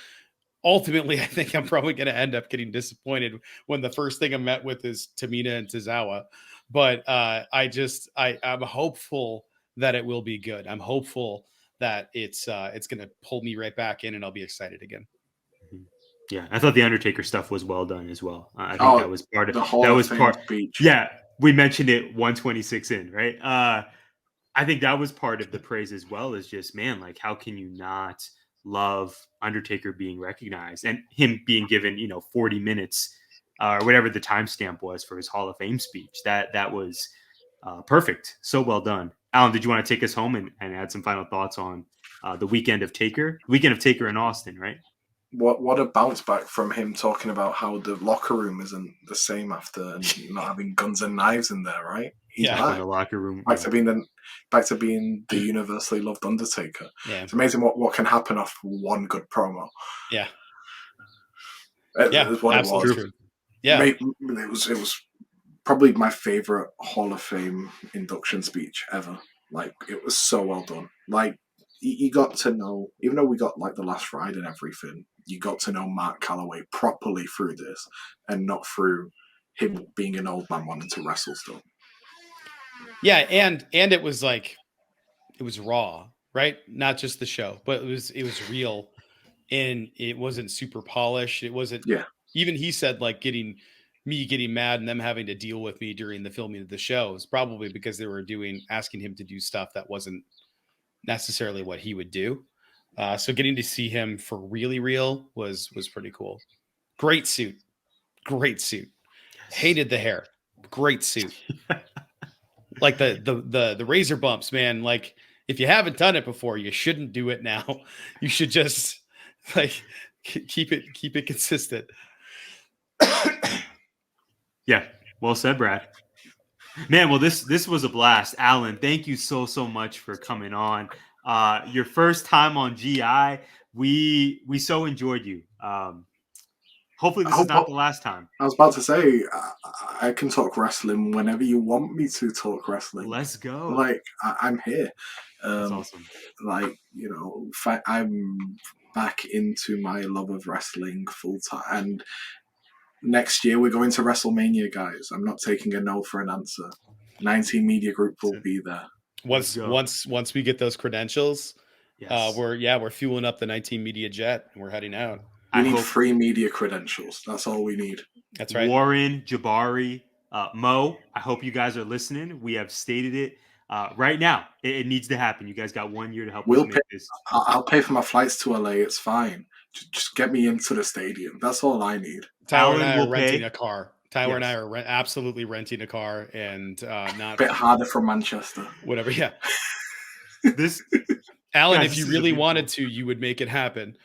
Ultimately, I think I'm probably going to end up getting disappointed when the first thing I'm met with is Tamina and Tozawa. But I'm hopeful that it will be good. I'm hopeful that it's going to pull me right back in and I'll be excited again. Yeah, I thought the Undertaker stuff was well done as well. I think that was part of the whole speech. Yeah, we mentioned it 126 in, right? I think that was part of the praise as well. Is just, man, like, how can you not love Undertaker being recognized and him being given 40 minutes or whatever the timestamp was for his Hall of Fame speech? That was perfect. So well done. Alan, did you want to take us home and add some final thoughts on the weekend of Taker in Austin, right? What a bounce back from him talking about how the locker room isn't the same after not having guns and knives in there, right? He's back in the locker room. Back to being the universally loved Undertaker. Yeah. It's amazing what can happen off one good promo. Yeah. That's what absolutely it was. True. Yeah. It was probably my favorite Hall of Fame induction speech ever. Like, it was so well done. Like, you got to know, even though we got like the last ride and everything, you got to know Mark Calloway properly through this and not through him being an old man wanting to wrestle still. Yeah, and it was like, it was raw, right? Not just the show, but it was real, and it wasn't super polished. It wasn't. Yeah. Even he said, like, getting mad and them having to deal with me during the filming of the show is probably because they were asking him to do stuff that wasn't necessarily what he would do. So getting to see him for really real was pretty cool. Great suit. Yes. Hated the hair. Great suit. Like the razor bumps, man. Like, if you haven't done it before, you shouldn't do it now. You should just like keep it consistent. Yeah. Well said, Brad. Man, well, this was a blast. Alan, thank you so much for coming on. Your first time on GI, we so enjoyed you. Hopefully this is not the last time. I was about to say, I can talk wrestling whenever you want me to talk wrestling. Let's go. Like, I'm here. That's awesome. Like, I'm back into my love of wrestling full time. And next year we're going to Wrestlemania, guys. I'm not taking a no for an answer. 19 Media Group will be there. Once we get those credentials, yes. we're fueling up the 19 Media jet and we're heading out. We need 3 media credentials. That's all we need. That's right. Warren, Jabari, Mo, I hope you guys are listening. We have stated it right now. It needs to happen. You guys got 1 year to help us make this. I'll pay for my flights to LA. It's fine. Just get me into the stadium. That's all I need. Tyler and I are renting a car. Tyler and I are absolutely renting a car and not a bit harder from Manchester. Whatever. Yeah. This Alan, if you really wanted to, you would make it happen.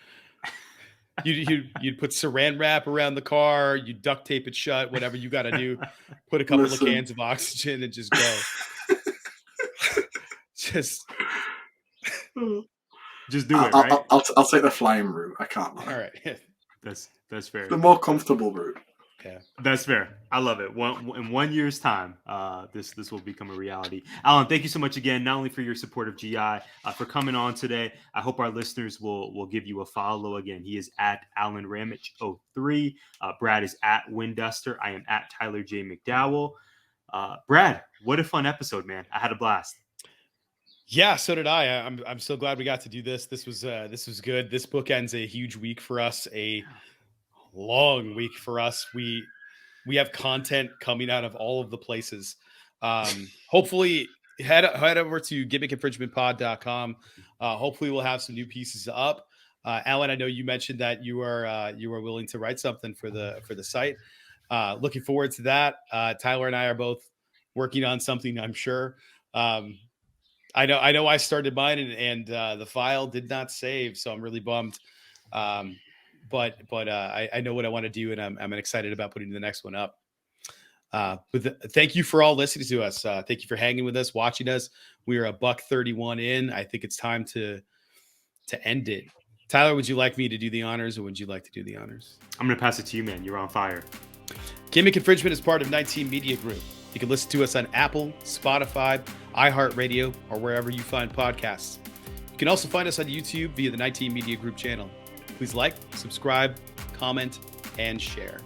You'd put saran wrap around the car, you duct tape it shut, whatever you got to do. Put a couple of cans of oxygen and just go. just do it. Right? I'll take the flying route. I can't lie. All right, that's fair. The more comfortable route. Yeah, that's fair. I love it. In 1 year's time, this will become a reality. Alan, thank you so much again, not only for your support of GI, for coming on today. I hope our listeners will give you a follow again. He is at Alen Ramić 03. Brad is at Winduster. I am at Tyler J. McDowell. Brad, what a fun episode, man. I had a blast. Yeah, so did I. I'm so glad we got to do this. This was good. This bookends a huge week for us. A long week for us. We have content coming out of all of the places. Hopefully head over to gimmickinfringementpod.com. Hopefully we'll have some new pieces up. Alan, I know you mentioned that you are willing to write something for the site. Looking forward to that. Tyler and I are both working on something, I'm sure. I know I started mine and the file did not save, so I'm really bummed. But I know what I want to do, and I'm excited about putting the next one up. Thank you for all listening to us. Thank you for hanging with us, watching us. We are $1:31 in. I think it's time to end it. Tyler, would you like me to do the honors, or would you like to do the honors? I'm going to pass it to you, man. You're on fire. Gimmick Infringement is part of 19 Media Group. You can listen to us on Apple, Spotify, iHeartRadio, or wherever you find podcasts. You can also find us on YouTube via the 19 Media Group channel. Please like, subscribe, comment, and share.